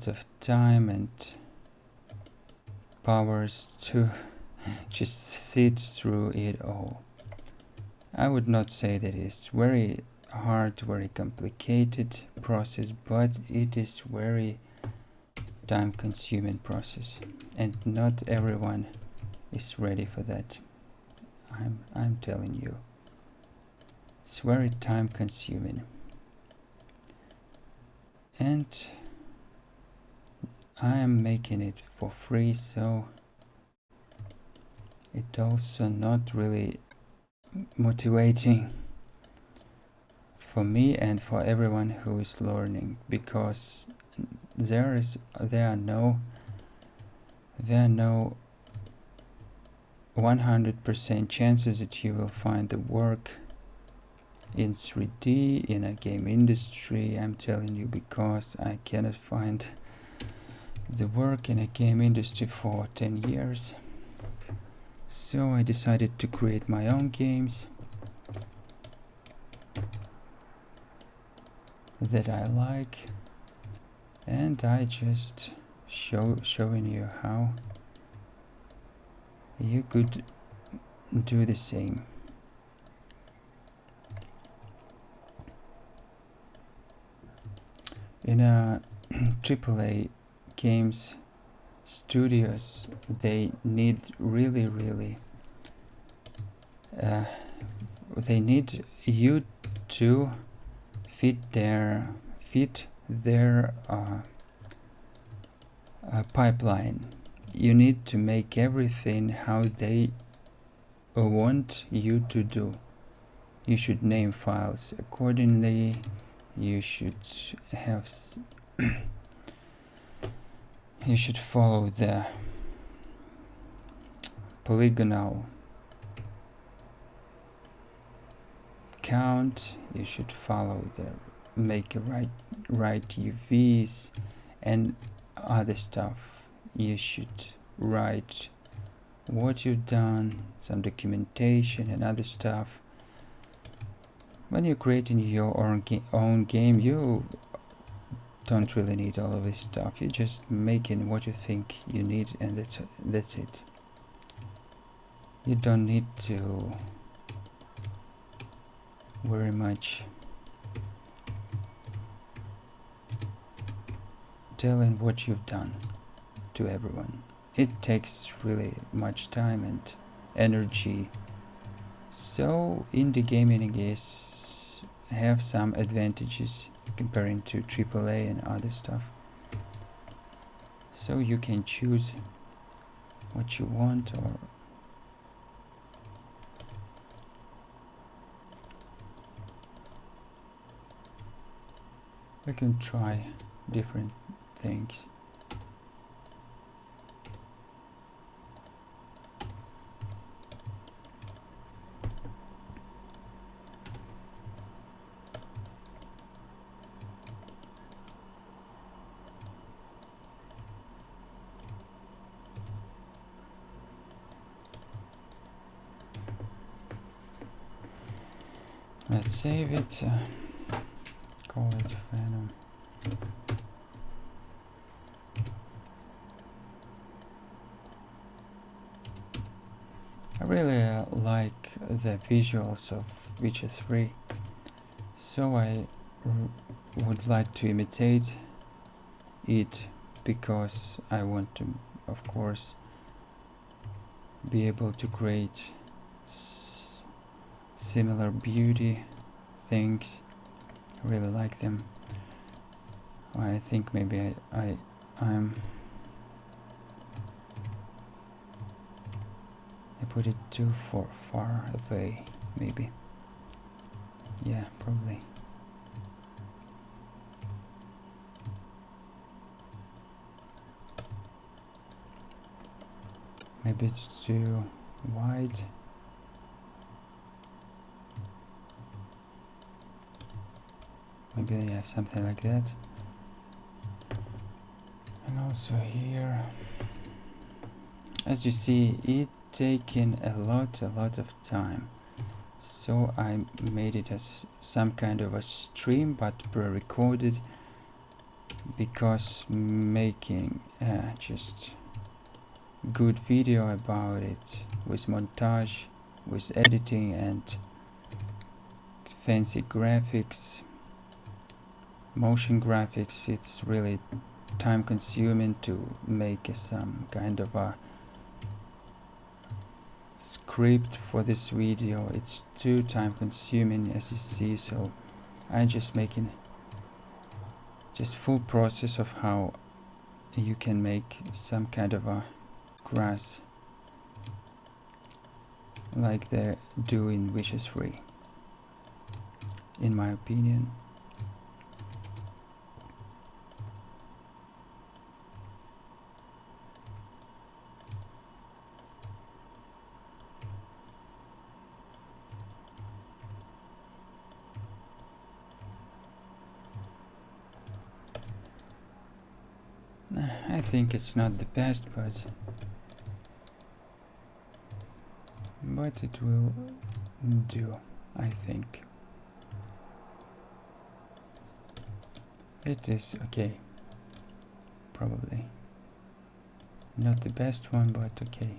of time and powers to just sit through it all. I would not say that it's very hard, very complicated process, but it is very time consuming process, and not everyone is ready for that. I'm telling you, it's very time consuming, and I am making it for free, so it also not really motivating for me and for everyone who is learning, because there are no 100% chances that you will find the work in 3D in a game industry. I'm telling you, because I cannot find the work in a game industry for 10 years. So I decided to create my own games that I like, and I just showing you how you could do the same. In a AAA games studios, they need really they need you to fit their pipeline. You need to make everything how they want you to do. You should name files accordingly. You should have you should follow the polygonal count. You should follow the make a right UVs, and other stuff. You should write what you've done, some documentation and other stuff. When you're creating your own game, you don't really need all of this stuff. You're just making what you think you need, and that's it. You don't need to very much telling what you've done to everyone. It takes really much time and energy. So indie gaming have some advantages comparing to AAA and other stuff. So you can choose what you want, or we can try different things. Let's save it, call it Phantom. I really like the visuals of Witcher 3, so I would like to imitate it, because I want to, of course, be able to create similar beauty things. I really like them. I think maybe I put it too far away, maybe. Yeah, probably. Maybe it's too wide. Maybe, yeah, something like that. And also here, as you see, it taken a lot of time. So I made it as some kind of a stream, but pre-recorded, because making just good video about it with montage, with editing and fancy graphics, motion graphics, it's really time consuming to make some kind of a script for this video. It's too time consuming, as you see, so I'm just making just full process of how you can make some kind of a grass like they do in Witcher 3, in my opinion. I think it's not the best, but it will do, I think. It is okay. Probably not the best one, but okay.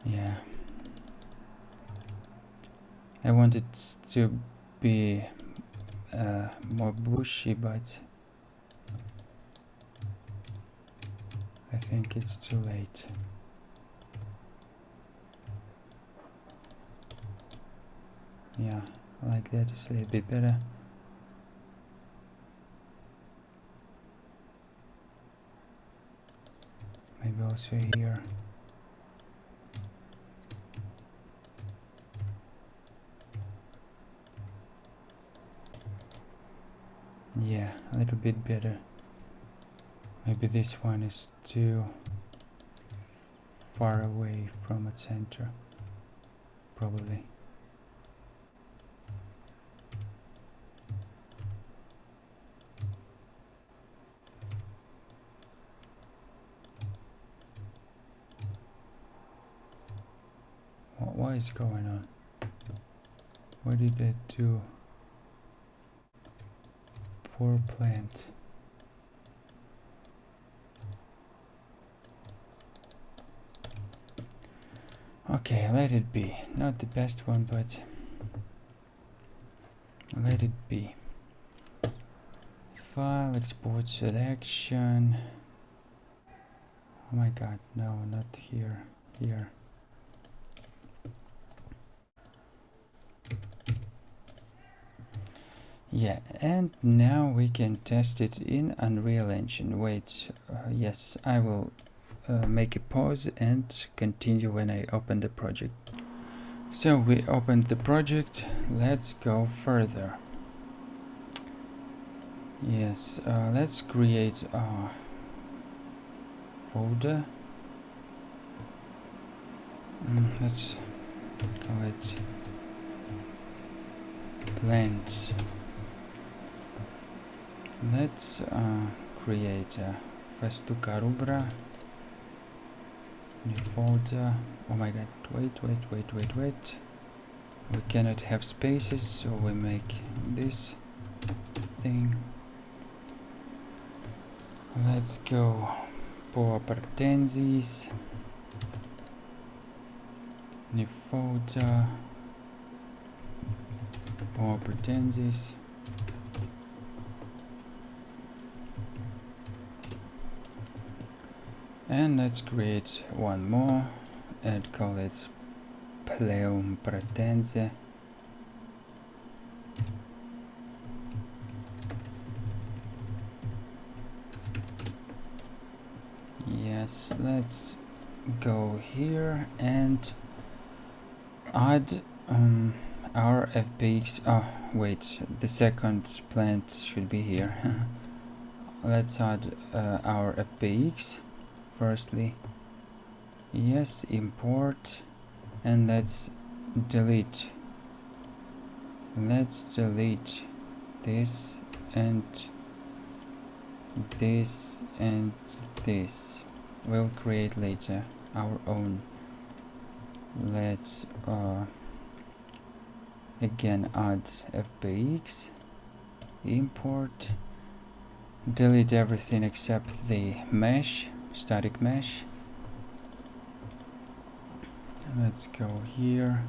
Yeah. I want it to be more bushy, but I think it's too late. Yeah, like that is a little bit better. Maybe also here. Yeah, a little bit better. Maybe this one is too far away from its center. Probably. is going on? What did they do? Poor plant. Okay, let it be. Not the best one, but let it be. File, export selection. Oh my god, no, not here. Here. Yeah, and now we can test it in Unreal Engine. Wait, yes, I will make a pause and continue when I open the project. So we opened the project. Let's go further. Yes, let's create a folder. Let's call it plants. Let's create a Festuca rubra, new folder. Oh my god, wait. We cannot have spaces, so we make this thing. Let's go Poa Pratensis, new folder, Poa Pratensis. And let's create one more and call it Pleum Pratense. Yes, let's go here and add our FBX. Oh wait, the second plant should be here. Let's add our FBX firstly. Yes, import, and let's delete this and this and this. We'll create later our own. Let's again add FBX, import, delete everything except the mesh, static mesh. Let's go here.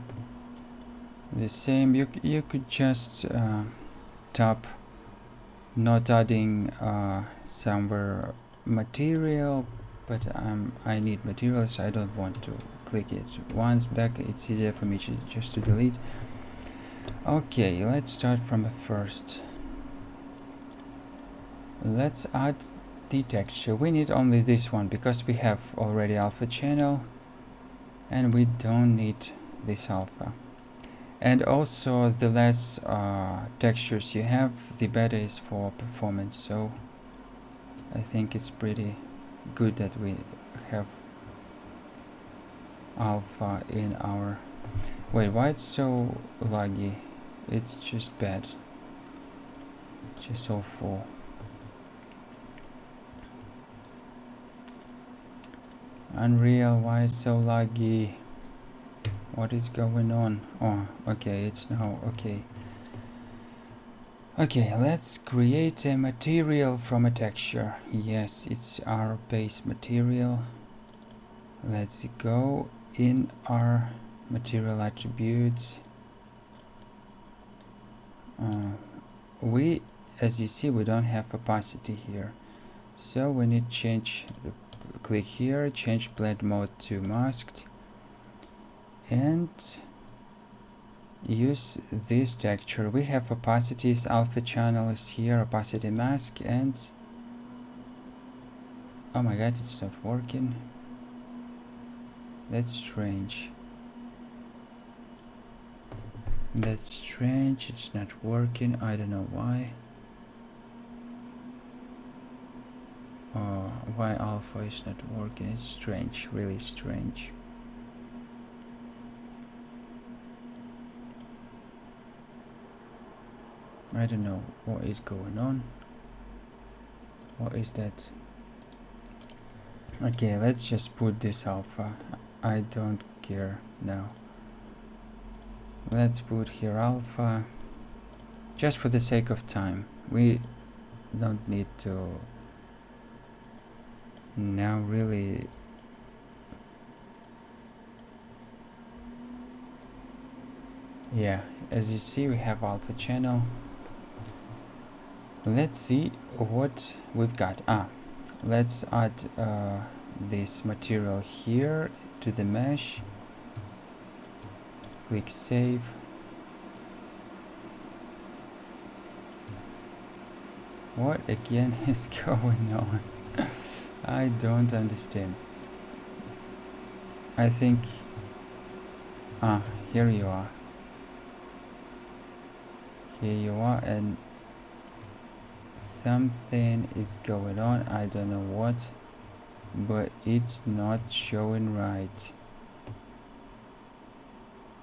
The same. You could just tap not adding somewhere material, but I need material, so I don't want to click it once back. It's easier for me just to delete. Okay, let's start from the first. Let's add the texture. We need only this one because we have already alpha channel and we don't need this alpha. And also the less textures you have, the better is for performance. So I think it's pretty good that we have alpha in our... Wait, why it's so laggy? It's just bad. Just awful. Unreal, why is so laggy? What is going on? Oh, okay, it's now okay. Okay, let's create a material from a texture. Yes, it's our base material. Let's go in our material attributes. As you see, we don't have opacity here, so we need to change. Click here, change blend mode to masked, and use this texture. We have opacities, alpha channel is here, opacity mask, and oh my god, it's not working. That's strange. That's strange, it's not working. I don't know why. Why alpha is not working. It's strange, really strange. I don't know what is going on. What is that? Okay, let's just put this alpha. I don't care now. Let's put here alpha, just for the sake of time. We don't need to now really. Yeah, as you see, we have alpha channel. Let's see what we've got. Let's add this material here to the mesh. Click save. What again is going on? I don't understand. I think here you are. Here you are, and something is going on. I don't know what, but it's not showing right.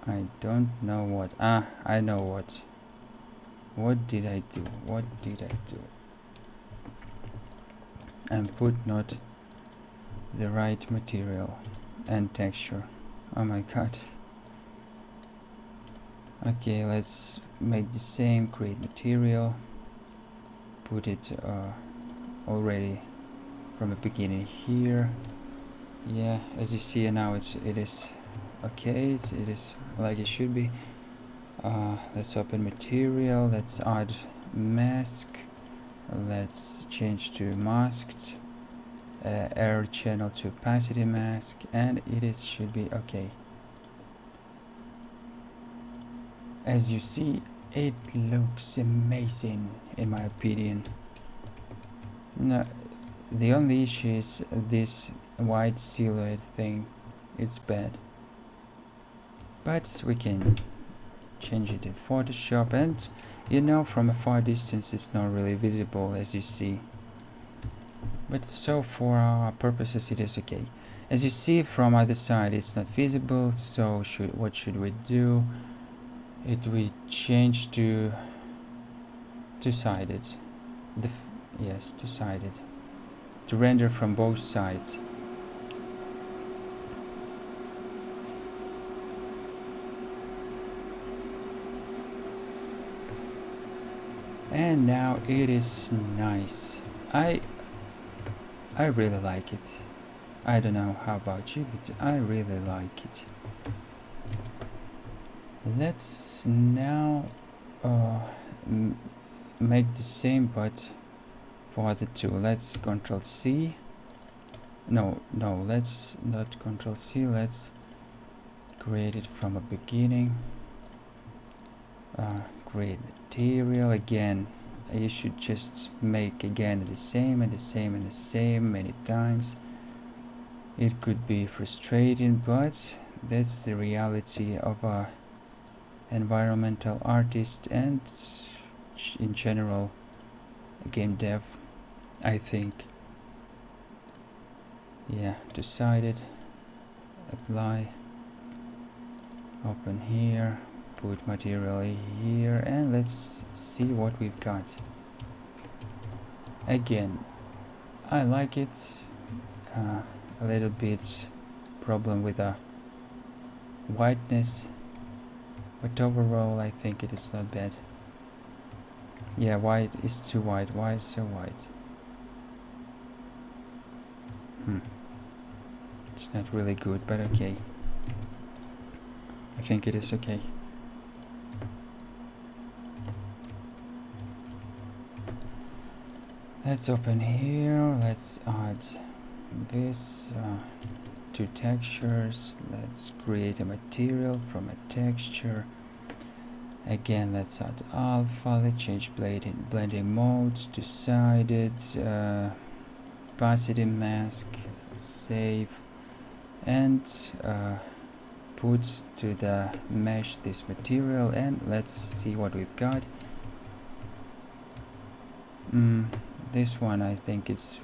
I don't know what. I know what. What did I do? What did I do? And put not the right material and texture. Oh my god. Okay, let's make the same. Create material. Put it already from the beginning here. Yeah, as you see now, it is okay. It is like it should be. Let's open material. Let's add mask. Let's change to masked. Error channel to opacity mask, and should be okay. As you see, it looks amazing in my opinion. No, the only issue is this white silhouette thing. It's bad, but we can change it in Photoshop, and you know, from a far distance it's not really visible, as you see, but so for our purposes it is okay. As you see, from other side it's not visible, so what should we do? We change to two-sided. Yes, two-sided, to render from both sides. And now it is nice. I really like it. I don't know how about you, but I really like it. Let's now make the same, but for the two. Let's Control C. No, let's not Control C. Let's create it from a beginning. Create material again. You should just make again the same and the same and the same many times. It could be frustrating, but that's the reality of a environmental artist and in general game dev, I think. Yeah, decided. Apply. Open here. Put material here, and let's see what we've got. Again, I like it. A little bit problem with the whiteness, but overall I think it is not bad. Yeah, white is too white. Why is so white? It's not really good, but okay. I think it is okay. Let's open here. Let's add this two textures. Let's create a material from a texture. Again, let's add alpha. Let's change blending modes, decided, opacity mask, save, and put to the mesh this material, and let's see what we've got. This one I think is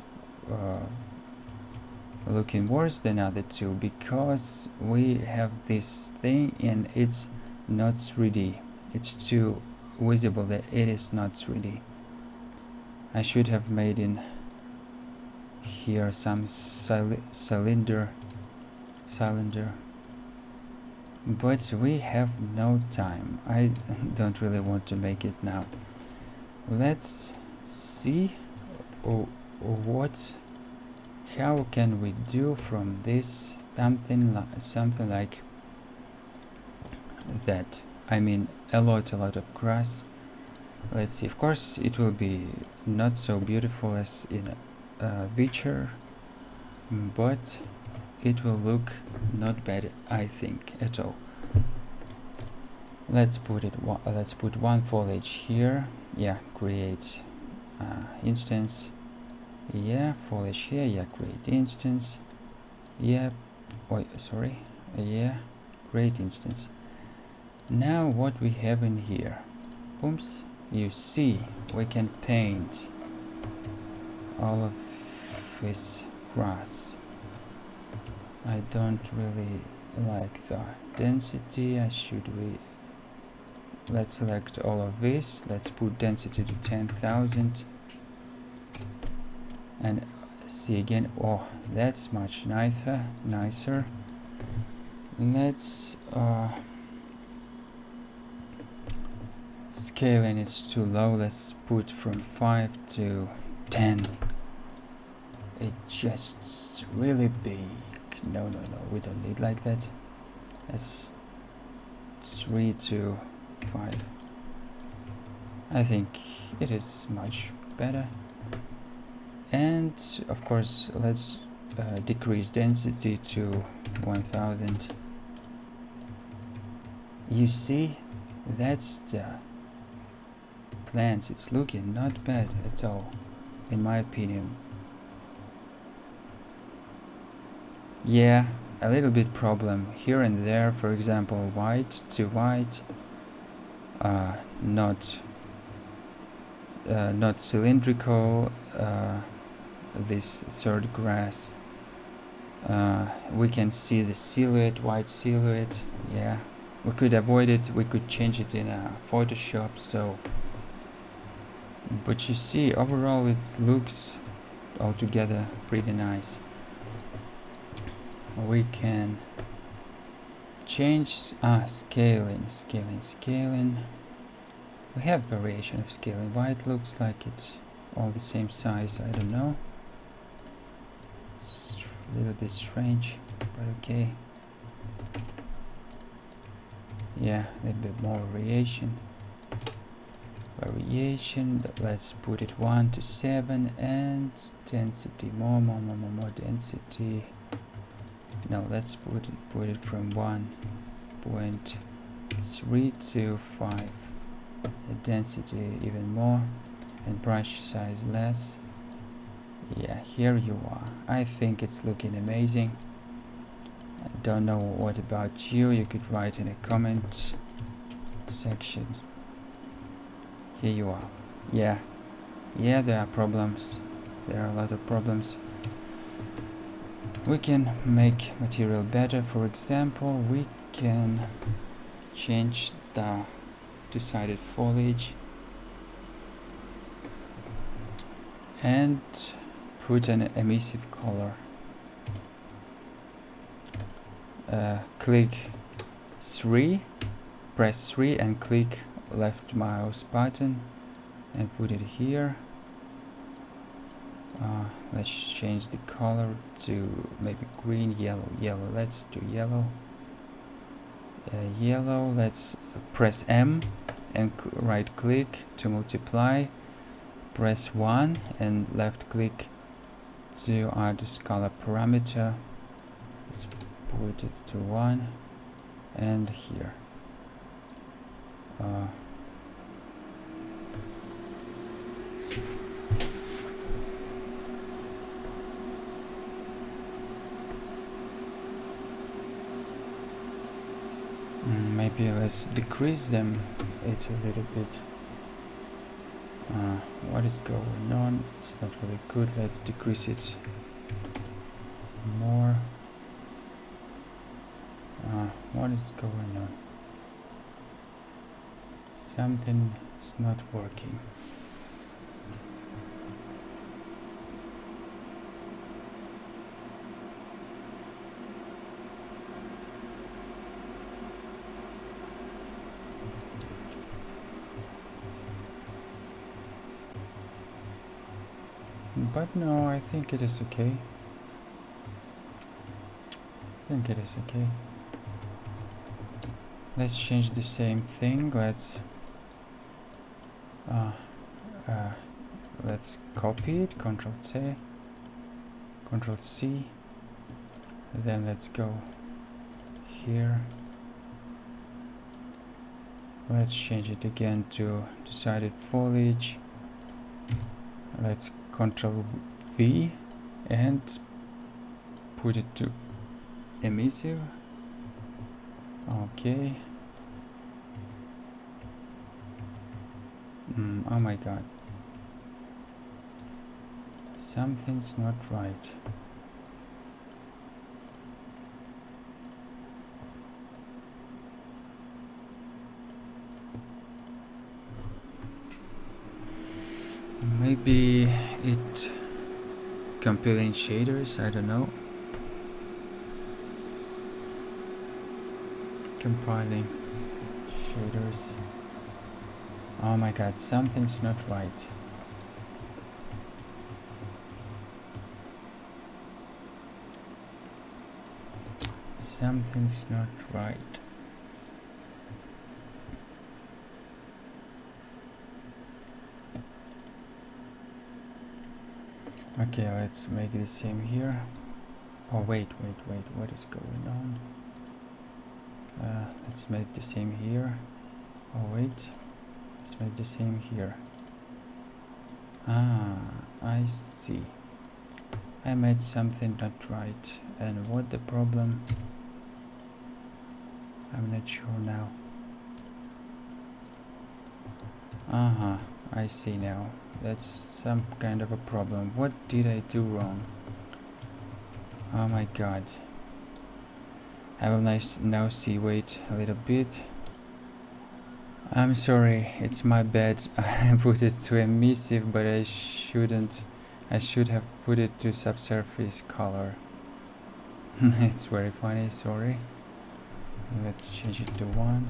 looking worse than other two, because we have this thing and it's not 3D. It's too visible that it is not 3D. I should have made in here some cylinder. but we have no time. I don't really want to make it now. Let's see what how can we do from this something like that. I mean, a lot of grass. Let's see. Of course, it will be not so beautiful as in Witcher, but it will look not bad, I think, at all. Let's put one foliage here. Yeah, create instance. Yeah, foliage here. Yeah, create instance. Yeah. Oh, sorry. Yeah, create instance. Now what we have in here? Booms. You see, we can paint all of this grass. I don't really like the density. Let's select all of this. Let's put density to 10,000 and see again. Oh, that's much nicer. Let's scaling is too low. Let's put from 5 to 10. It's just really big. No, we don't need like that. Let's 3 to 5. I think it is much better. And of course, let's decrease density to 1000. You see, that's the plants. It's looking not bad at all, in my opinion. Yeah, a little bit problem here and there. For example, white to white, not cylindrical. This third grass, we can see the silhouette, white silhouette. Yeah, we could avoid it. We could change it in Photoshop. So, but you see, overall, it looks altogether pretty nice. We can change scaling. We have variation of scaling. Why it looks like it's all the same size, I don't know. It's a little bit strange, but okay. Yeah, a little bit more variation. Let's put it 1 to 7 and density more density. No, let's put it from 1.3 to 5. The density even more, and brush size less. Yeah, here you are. I think it's looking amazing. I don't know what about you. You could write in a comment section. Here you are. Yeah, there are problems. There are a lot of problems. We can make material better. For example, we can change the two-sided foliage and put an emissive color. Click 3, press 3 and click left mouse button and put it here. Let's change the color to maybe green, yellow. Let's do yellow. Let's press M and right click to multiply. Press 1 and left click to add this color parameter. Let's put it to 1 and here. Maybe let's decrease them it a little bit. What is going on? It's not really good. Let's decrease it more. What is going on? Something is not working. But no, I think it is okay. I think it is okay. Let's change the same thing. Let's copy it. Control C. Control C. Then let's go here. Let's change it again to decided foliage. Let's Control V and put it to emissive. Okay. Oh my god. Something's not right. Maybe it compiling shaders, I don't know. Compiling shaders. Oh my god, something's not right. Something's not right. Okay, let's make the same here. Oh wait, what is going on? Let's make the same here. Oh wait, let's make the same here. Ah, I see. I made something not right. And what the problem? I'm not sure now. I see now. That's some kind of a problem. What did I do wrong? Oh my god. I will now see. Wait a little bit. I'm sorry, it's my bad. I put it to emissive, but I shouldn't. I should have put it to subsurface color. It's very funny, sorry. Let's change it to 1.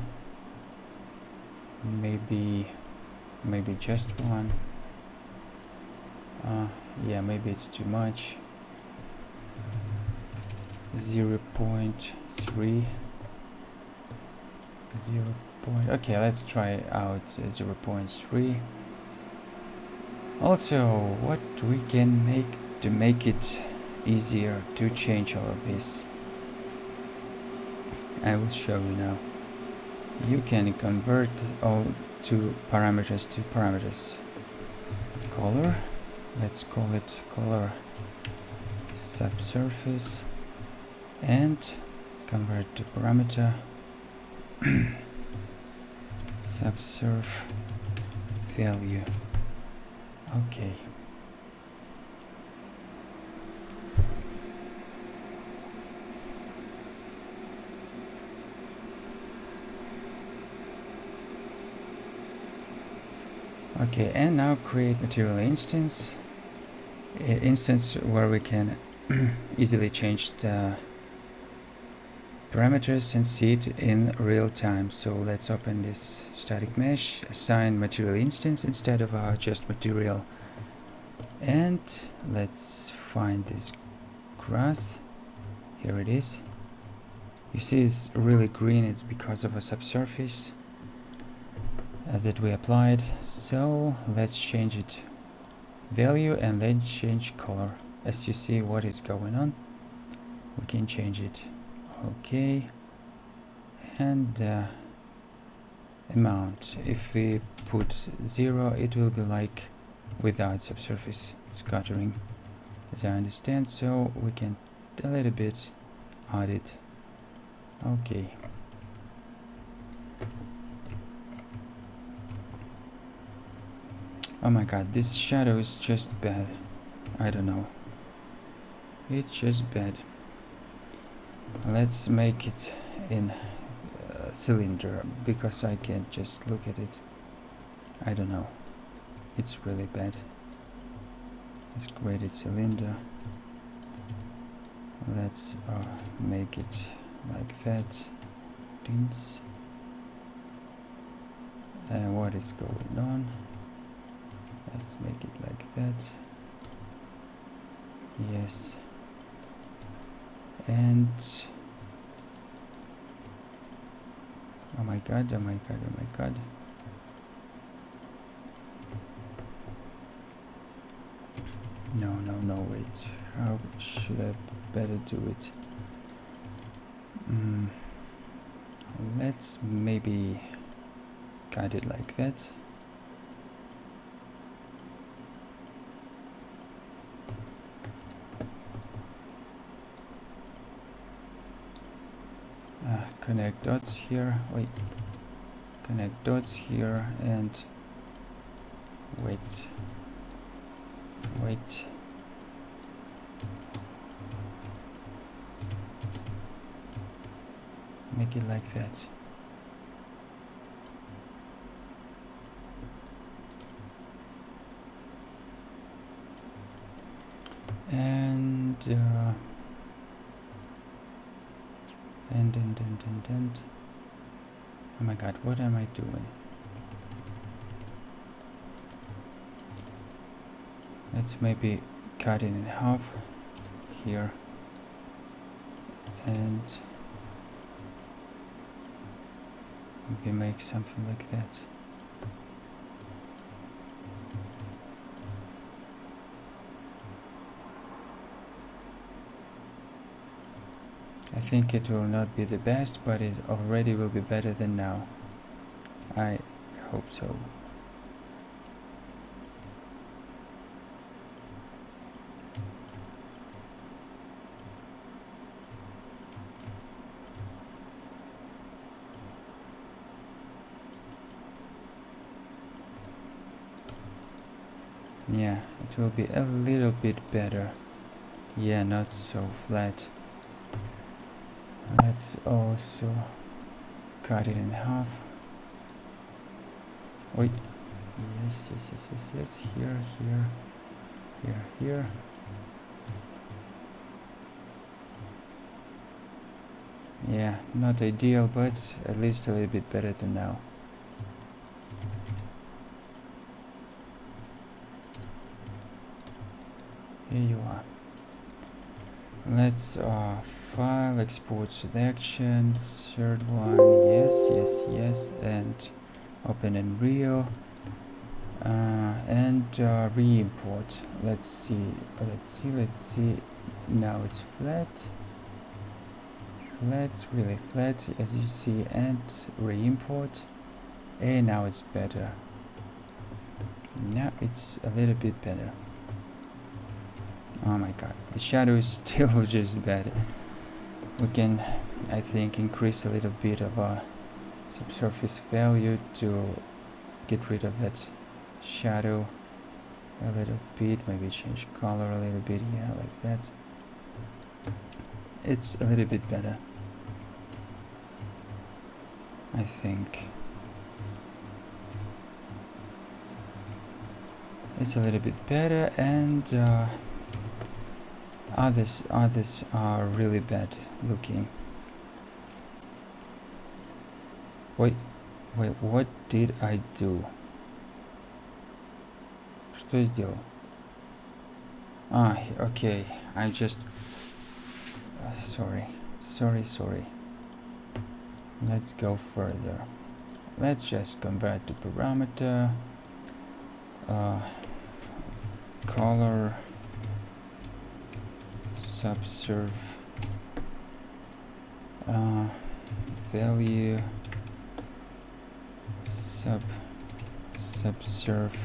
Maybe just 1. Yeah, maybe it's too much. 0.3. Okay, let's try out 0.3. Also, what we can make to make it easier to change all of this, I will show you now. You can convert all parameters to parameters. Color, let's call it color subsurface, and convert to parameter subsurf value. Okay. Okay, and now create material instance where we can easily change the parameters and see it in real time. So let's open this static mesh, assign material instance instead of just material, and let's find this grass. Here it is. You see it's really green. It's because of a subsurface that we applied. So let's change it value and then change color. As you see what is going on, we can change it. Okay, and amount, if we put 0, it will be like without subsurface scattering, as I understand. So we can a little bit add it. Okay. Oh my god, this shadow is just bad. I don't know. It's just bad. Let's make it in cylinder because I can't just look at it. I don't know. It's really bad. Let's create a cylinder. Let's make it like that. Dins. And what is going on? Let's make it like that. Yes. And oh my god, oh my god, oh my god. No, no, no, wait. How should I better do it? Let's maybe guide it like that. Connect dots here. Wait. Connect dots here and wait. Wait. Make it like that. And oh my god, what am I doing? Let's maybe cut it in half here and maybe make something like that. I think it will not be the best, but it already will be better than now. I hope so. Yeah, it will be a little bit better. Yeah, not so flat. Let's also cut it in half. Wait. Yes, yes, yes, yes, yes. Here, here, here, here. Yeah, not ideal, but at least a little bit better than now. Here you are. Let's file, export selection, third one, yes, yes, yes, and open in Rio, and re-import. Let's see, let's see. Now it's flat, really flat, as you see, and re-import. And now it's better. Now it's a little bit better. Oh my god, the shadow is still just bad. We can, I think, increase a little bit of subsurface value to get rid of that shadow a little bit. Maybe change color a little bit, yeah, like that. It's a little bit better, I think. It's a little bit better, and others are really bad looking. Wait, what did I do? Что я сделал? Okay, I just sorry. Let's go further. Let's just convert to parameter, color, subsurf, value, subsurf,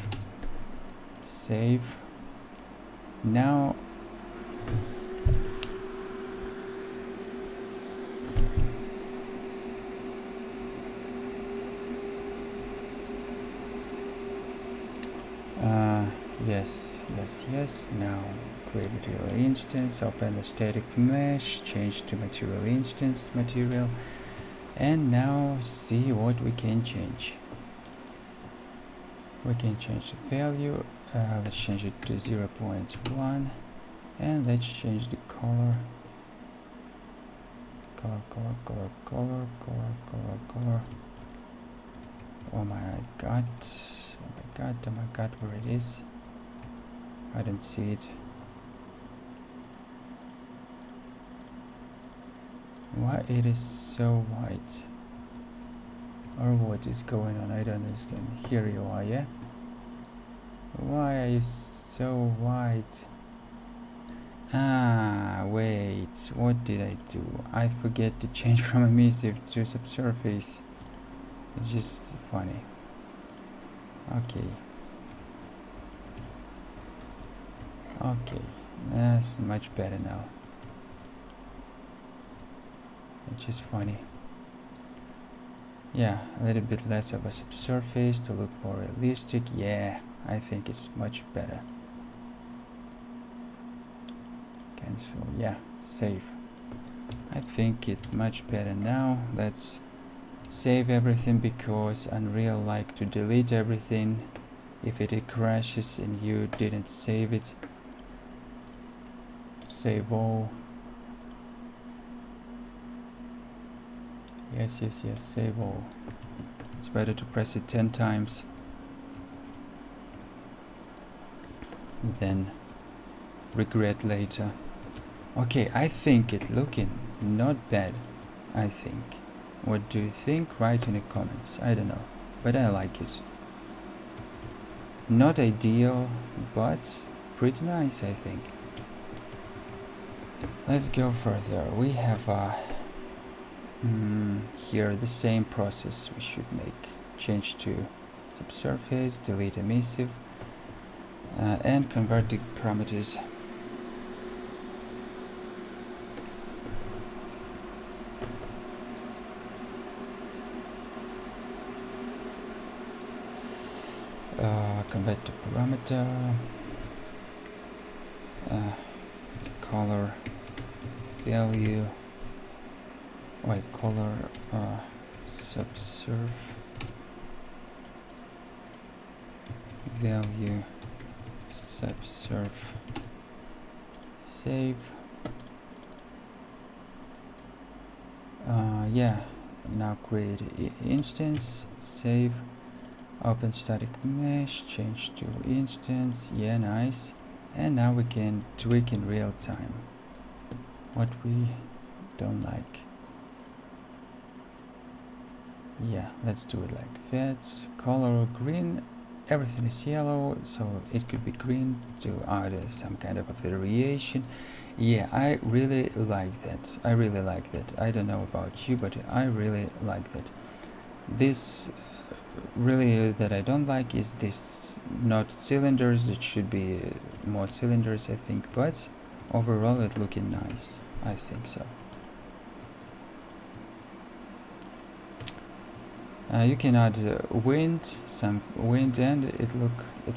save. Now yes. Now create material instance, open the static mesh, change to material instance material, and now see what we can change. We can change the value. Let's change it to 0.1, and let's change the color. Color. Oh my god, where it is? I don't see it. Why it is so white? Or what is going on? I don't understand. Here you are, yeah? Why are you so white? Ah, wait. What did I do? I forget to change from emissive to subsurface. It's just funny. Okay. Okay. That's much better now. It's just funny. Yeah, a little bit less of a subsurface to look more realistic. Yeah, I think it's much better. Cancel. Yeah, save. I think it's much better now. Let's save everything because Unreal like to delete everything if it crashes and you didn't save it. Save all. Yes, save all. It's better to press it 10 times than regret later. Okay, I think it looking not bad, I think. What do you think? Write in the comments. I don't know, but I like it. Not ideal, but pretty nice, I think. Let's go further. We have here the same process we should make. Change to subsurface, delete emissive, and convert the parameters. Convert to parameter, color value, white color, subsurf value, subsurf, save. Yeah, now create instance, save. Open static mesh, change to instance. Yeah, nice. And now we can tweak in real time what we don't like. Yeah, let's do it like that. Color green, everything is yellow, so it could be green to add some kind of a variation. Yeah, I really like that. I really like that. I don't know about you, but I really like that. This really that I don't like is this not cylinders. It should be more cylinders, I think, but overall it looking nice. I think so. You can add wind, some wind, and it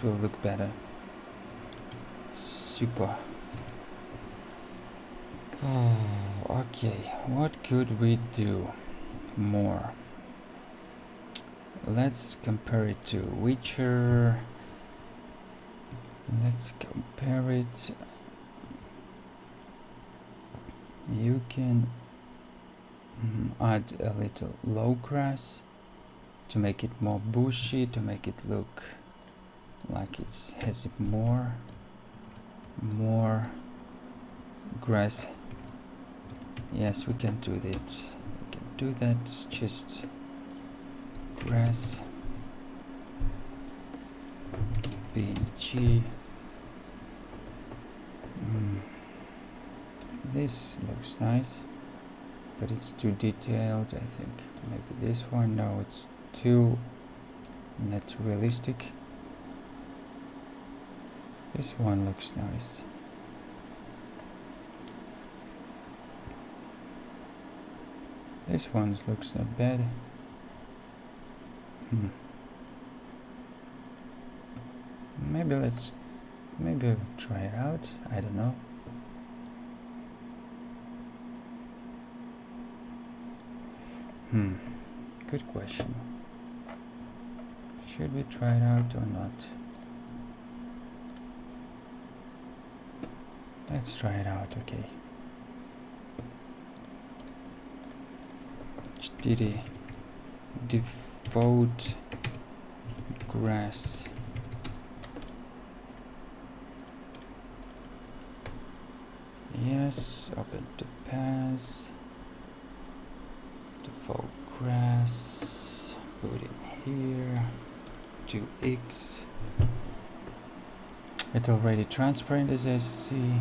will look better. Super. Okay, what could we do more? Let's compare it to Witcher. Let's compare it. You can add a little low grass to make it more bushy, to make it look like it has more grass. Yes, we can do that. We can do that. Just grass, PNG. This looks nice, but it's too detailed, I think. Maybe this one. No, it's too not realistic. This one looks nice. This one looks not bad. Maybe we'll try it out. I don't know. Good question. Should we try it out or not? Let's try it out, okay. HTTP default grass. Yes, open to pass. default grass, put it here, 2x. It's already transparent as I see.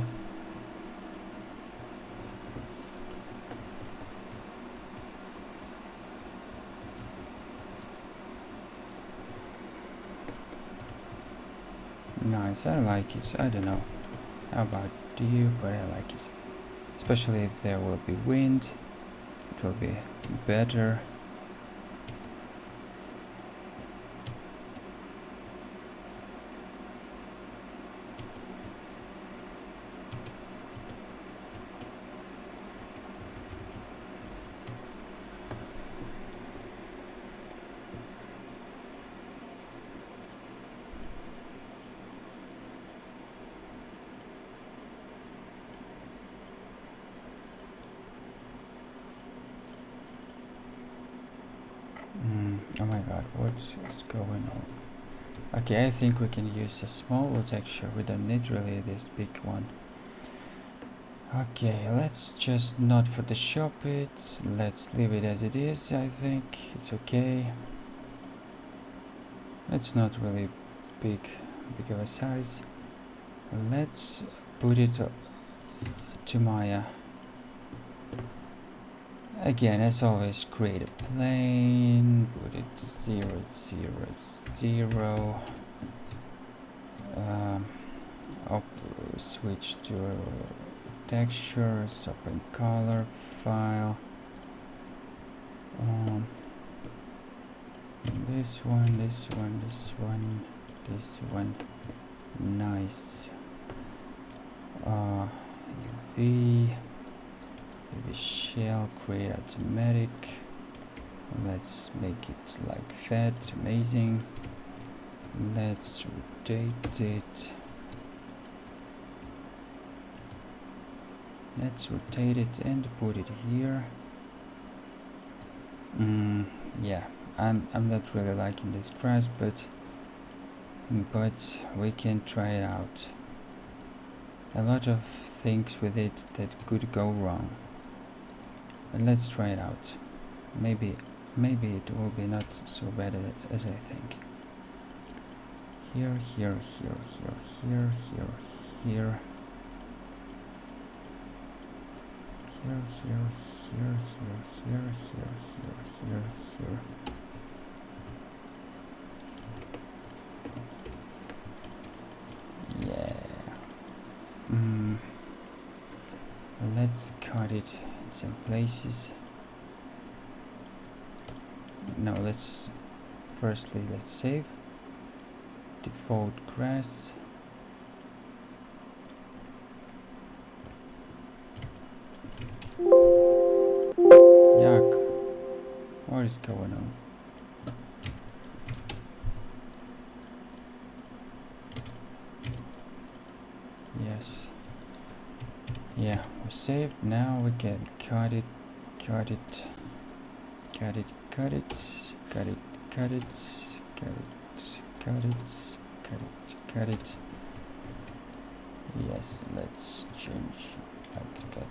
Nice, I like it. I don't know how about you, but I like it. Especially if there will be wind, it will be better. Oh my god, what is going on? Okay, I think we can use a smaller texture. We don't need really this big one. Okay, let's just not Photoshop it. Let's leave it as it is. I think it's okay. It's not really big of a size. Let's put it to my again, as always, create a plane, put it 0, 0, 0. Switch to textures, open color file. This one, this one, this one, this one. Nice. V shell create automatic. Let's make it like that. Amazing. Let's rotate it. Let's rotate it and put it here. Yeah, I'm not really liking this grass, but we can try it out. A lot of things with it that could go wrong. But let's try it out. Maybe it will be not so bad as I think. Here, here, here, here, here, here, here. Here, here, here, here, here, here, here, here. Yeah. Let's cut it in some places. No, let's save. Default grass. Yuck. What is going on? Yes. Yeah, we're saved. Now we can cut it, cut it, cut it, cut it, cut it, cut it, cut it, cut it, cut it, cut it. Yes, let's change like that.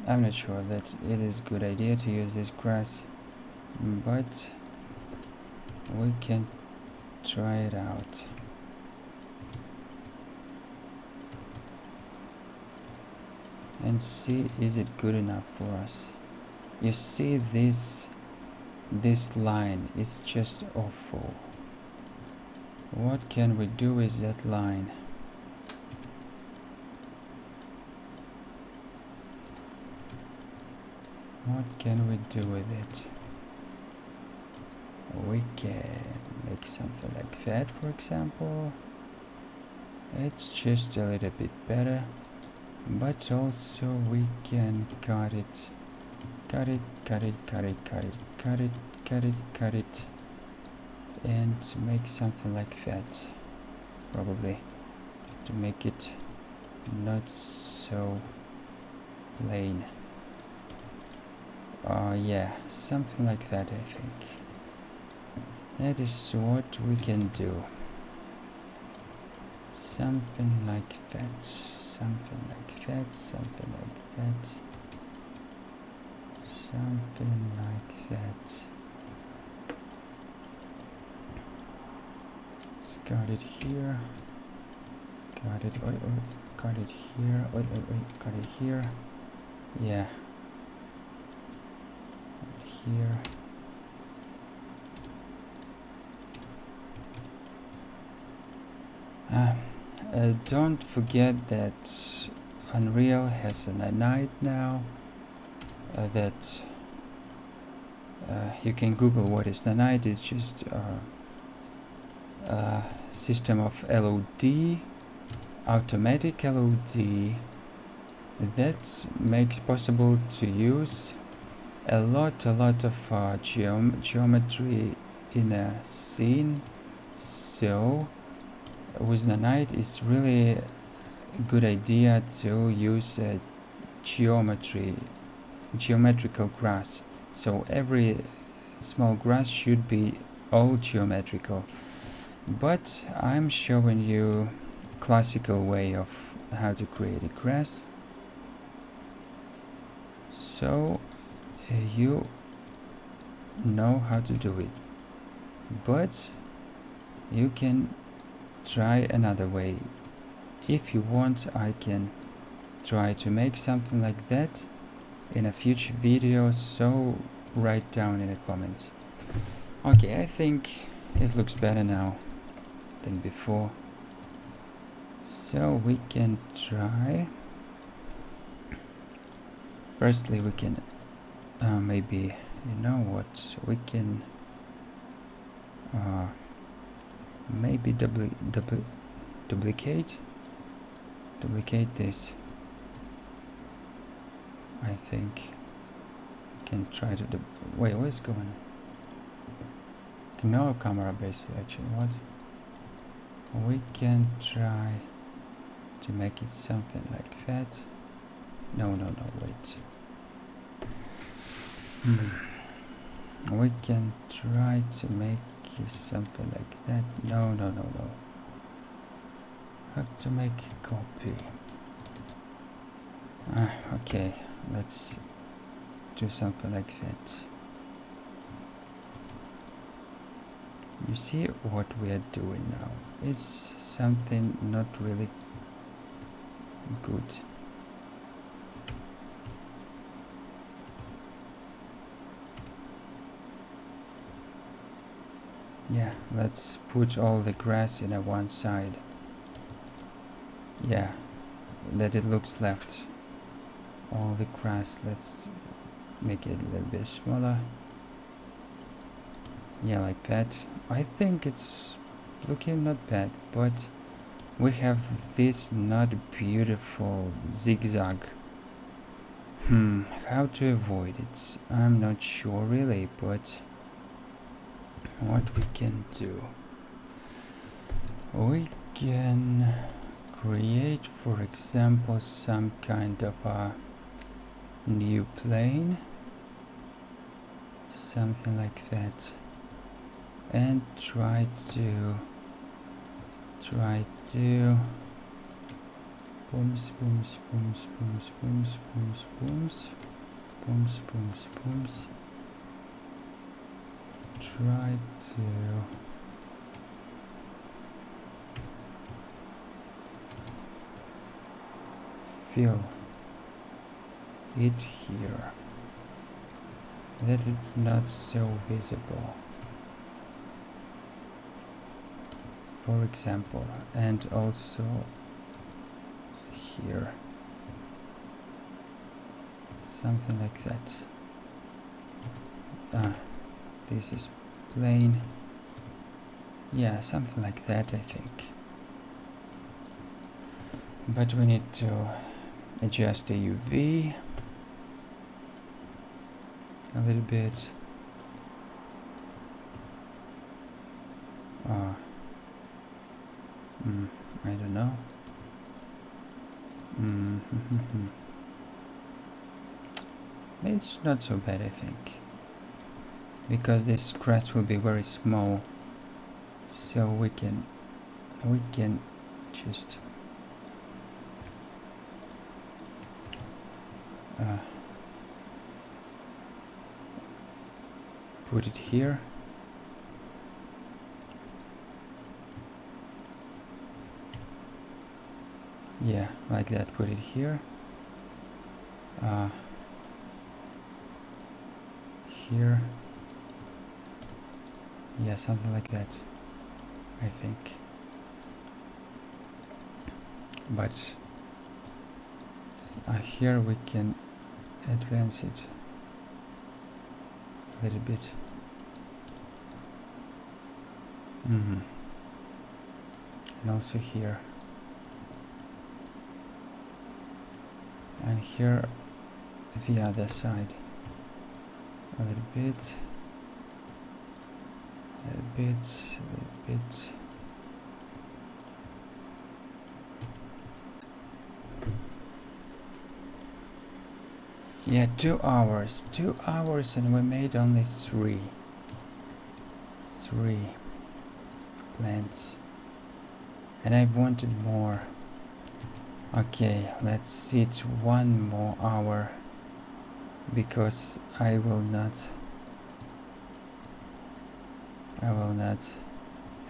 I'm not sure that it is a good idea to use this grass, but we can try it out. And see, is it good enough for us? You see, this line is just awful. What can we do with that line? What can we do with it? We can make something like that, for example. It's just a little bit better, but also we can cut it, cut it, cut it, cut it, cut it, cut it, cut it, cut it, and make something like that, probably, to make it not so plain. Yeah, something like that, I think. That is what we can do. Something like that. Something like that. Something like that. Something like that. Got it here. Got it. Got it here. Got it here. Yeah. Here. Don't forget that Unreal has a nanite now. That you can Google what is nanite. It's just system of LOD, automatic LOD, that makes possible to use a lot of geometry in a scene. So with nanite it's really a good idea to use geometrical grass. So every small grass should be all geometrical. But I'm showing you classical way of how to create a grass, so you know how to do it. But you can try another way. If you want, I can try to make something like that in a future video, so write down in the comments. Okay, I think it looks better now than before, so we can try. Firstly, we can maybe, you know what, we can maybe duplicate this. I think we can try to wait, what is going on? No camera based selection. What? We can try to make it something like that. No, wait. We can try to make it something like that. No. Have to make a copy. Okay, let's do something like that. You see what we are doing now is something not really good. Yeah, let's put all the grass in a one side. Yeah, that it looks left. All the grass, let's make it a little bit smaller. Yeah, like that. I think it's looking not bad, but we have this not beautiful zigzag. How to avoid it? I'm not sure really, but what we can do? We can create, for example, some kind of a new plane, something like that, and try to booms, try to fill it here, that it's not so visible, for example, and also here, something like that. This is plain. Yeah, something like that, I think. But we need to adjust the UV a little bit. I don't know. It's not so bad, I think. because this grass will be very small, so we can just put it here. Yeah, like that. Put it here. Here. Yeah, something like that, I think. But here we can advance it a little bit. And also here. And here the other side. A little bit. A little bit. Yeah, 2 hours. 2 hours and we made only 3 plants. And I wanted more. Okay, let's sit 1 more hour, because I will not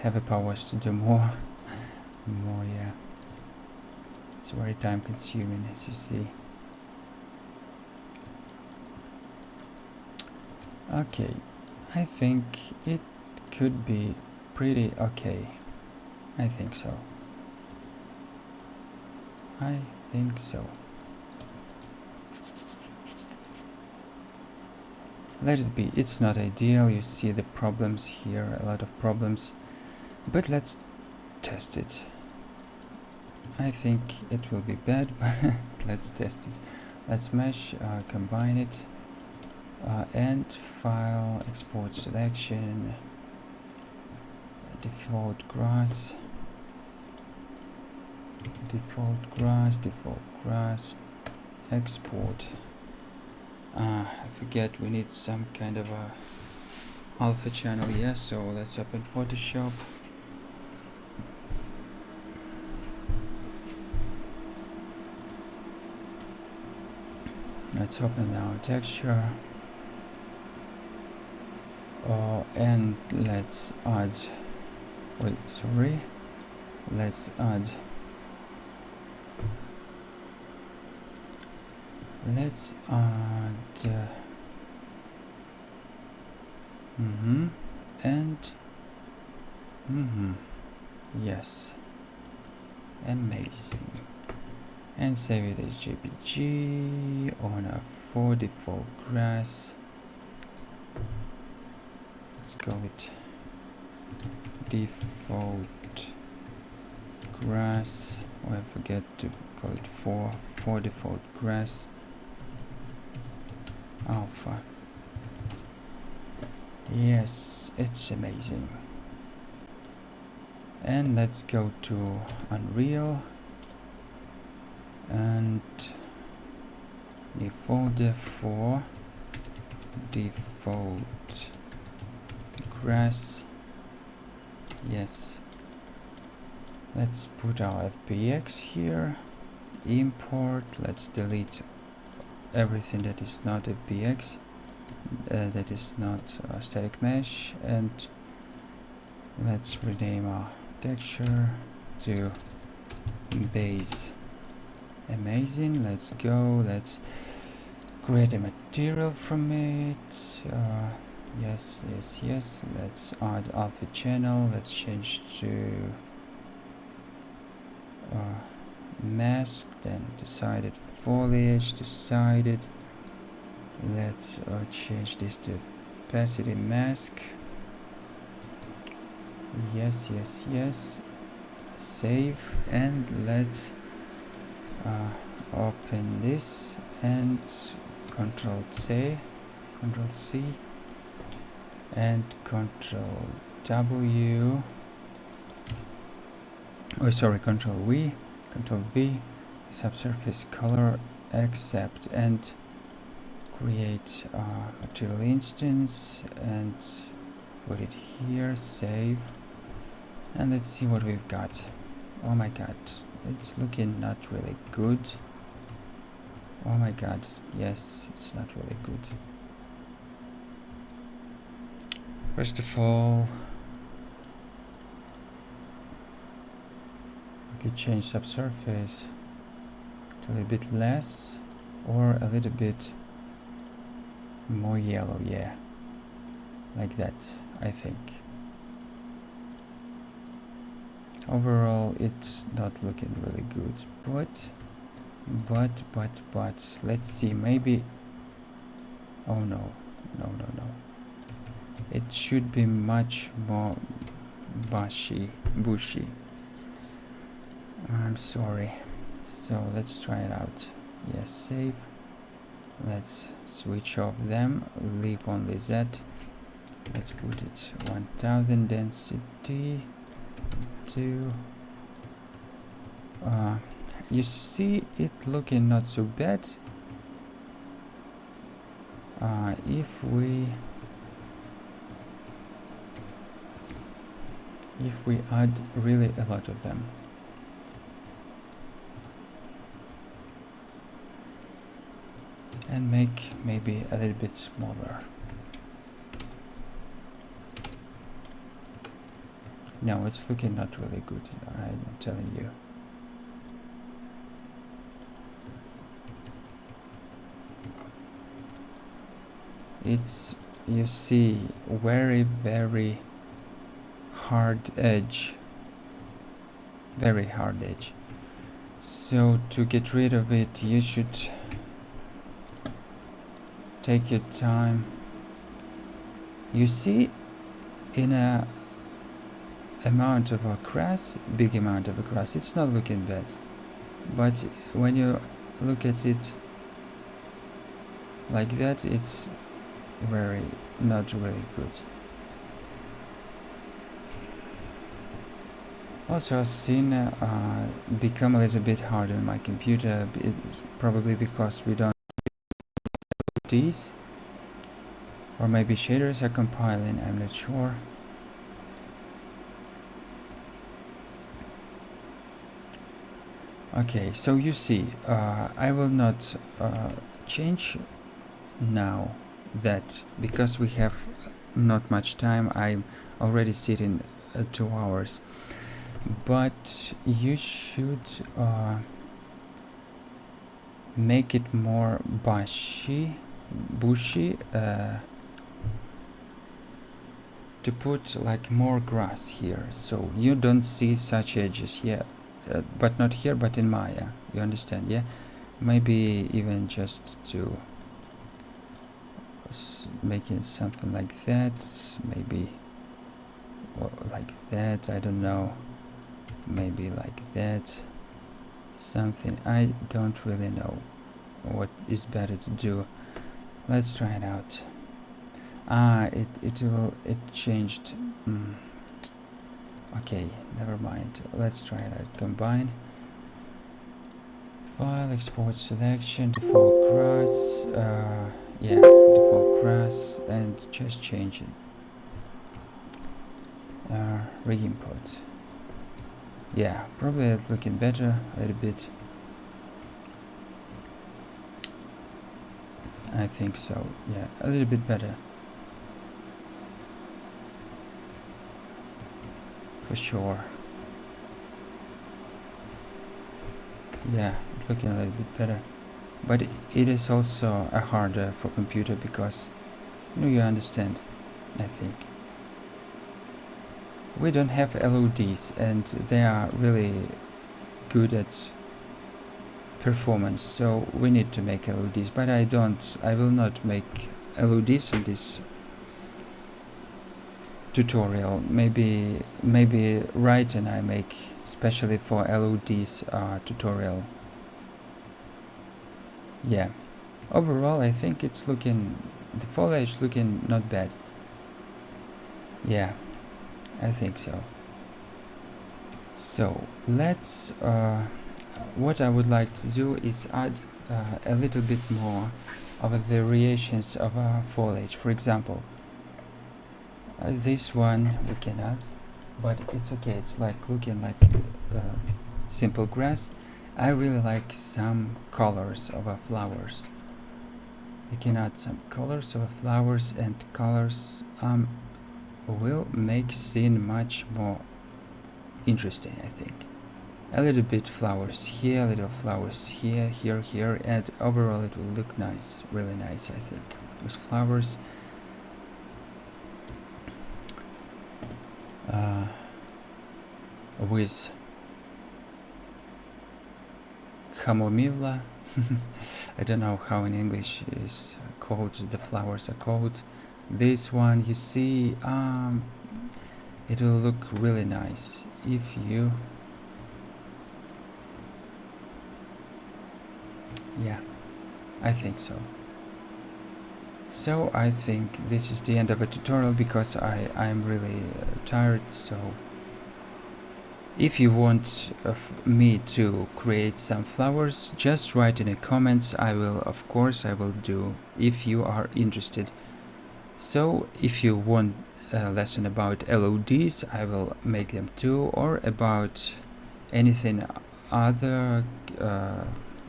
have a powers to do more. Yeah. It's very time consuming, as you see. Okay, I think it could be pretty okay. I think so. Let it be. It's not ideal. You see the problems here, a lot of problems. But let's test it. I think it will be bad, but let's test it. Let's mesh, combine it, and file, export selection, default grass, export. I forget, we need some kind of a alpha channel. Yes, so let's open Photoshop. Let's open our texture. And let's add, let's add yes, amazing. And save it as JPG on a 4 default grass. Let's call it default grass. I forget to call it 4 default grass alpha. Yes, it's amazing. And let's go to Unreal and new folder for default grass. Yes, let's put our FBX here, import. Let's delete everything that is not FBX, that is not static mesh, and let's rename our texture to base. Amazing. Let's go. Let's create a material from it. Yes. Let's add alpha channel. Let's change to mask. Then decided foliage. Decided. Let's change this to opacity mask. Yes. Save, and let's open this and Control C and Control W. Control V. Subsurface color accept and create a material instance and put it here, save, and let's see what we've got. Oh my god, it's looking not really good. Oh my god, yes, it's not really good. First of all, we could change subsurface to a little bit less or a little bit more yellow, yeah, like that, I think. Overall, it's not looking really good, but let's see, maybe, oh no, it should be much more bushy. I'm sorry. So let's try it out. Yes, save. Let's switch off them, leave only that. Let's put it 1000 density to you see it looking not so bad. If we add really a lot of them, and make maybe a little bit smaller. No, it's looking not really good, I'm telling you. It's, you see, very hard edge, very hard edge. So to get rid of it, you should take your time. You see, in a amount of a grass, big amount of a grass, it's not looking bad. But when you look at it like that, it's very not really good. Also, I've seen become a little bit hard on my computer. It's probably because we don't have these, or maybe shaders are compiling, I'm not sure. Okay, so you see, I will not change now that, because we have not much time. I'm already sitting 2 hours, but you should make it more bushy, to put like more grass here, so you don't see such edges here, but not here, but in Maya, you understand? Yeah, maybe even just to making something like that, maybe like that, I don't know, maybe like that, something, I don't really know what is better to do. Let's try it out. It changed. Okay, never mind, let's try it out. Combine, file, export selection, default grass, yeah, default grass, and just change it. Re-input. Yeah, probably it's looking better a little bit. I think so, yeah, a little bit better. For sure. Yeah, it's looking a little bit better. But it is also harder for computer because, you understand, I think. We don't have LODs, and they are really good at performance, so we need to make LODs, but I will not make LODs in this tutorial. Maybe right, and I make especially for LODs tutorial. Yeah, overall I think it's looking, the foliage looking not bad. Yeah, I think so. So let's what I would like to do is add a little bit more of variations of foliage. For example, this one we cannot, but it's okay. It's like looking like simple grass. I really like some colors of flowers. You can add some colors of flowers, and colors will make scene much more interesting, I think. A little bit flowers here, little flowers here, here, and overall it will look nice, really nice, I think. With flowers, with chamomilla. I don't know how in English is called, the flowers are called. This one, you see, it will look really nice if you, yeah, I think so. So I think this is the end of a tutorial, because I'm really tired. So if you want me to create some flowers, just write in the comments. I will, of course, I will do, if you are interested. So if you want a lesson about LODs, I will make them too, or about anything other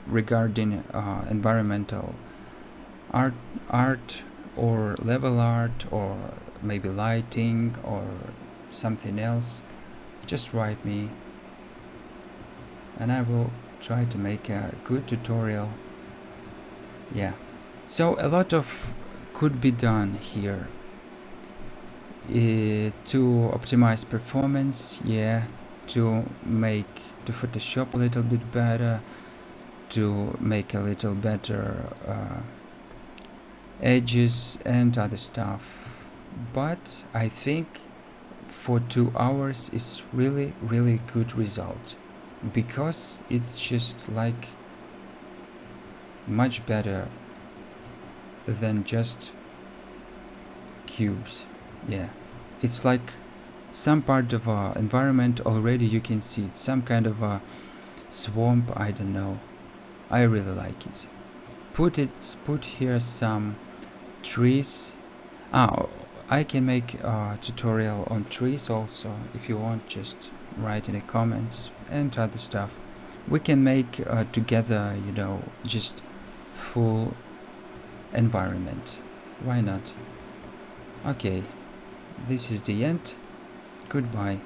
regarding environmental art or level art, or maybe lighting or something else. Just write me and I will try to make a good tutorial. Yeah, so a lot of could be done here to optimize performance, yeah, to Photoshop a little bit better, to make a little better edges and other stuff. But I think for 2 hours is really good result, because it's just like much better than just cubes. Yeah, it's like some part of our environment already you can see. It's some kind of a swamp, I don't know. I really like it. Put here some trees. I can make a tutorial on trees also. If you want, just write in the comments, and other stuff. We can make together, you know, just full environment. Why not? Okay, this is the end. Goodbye.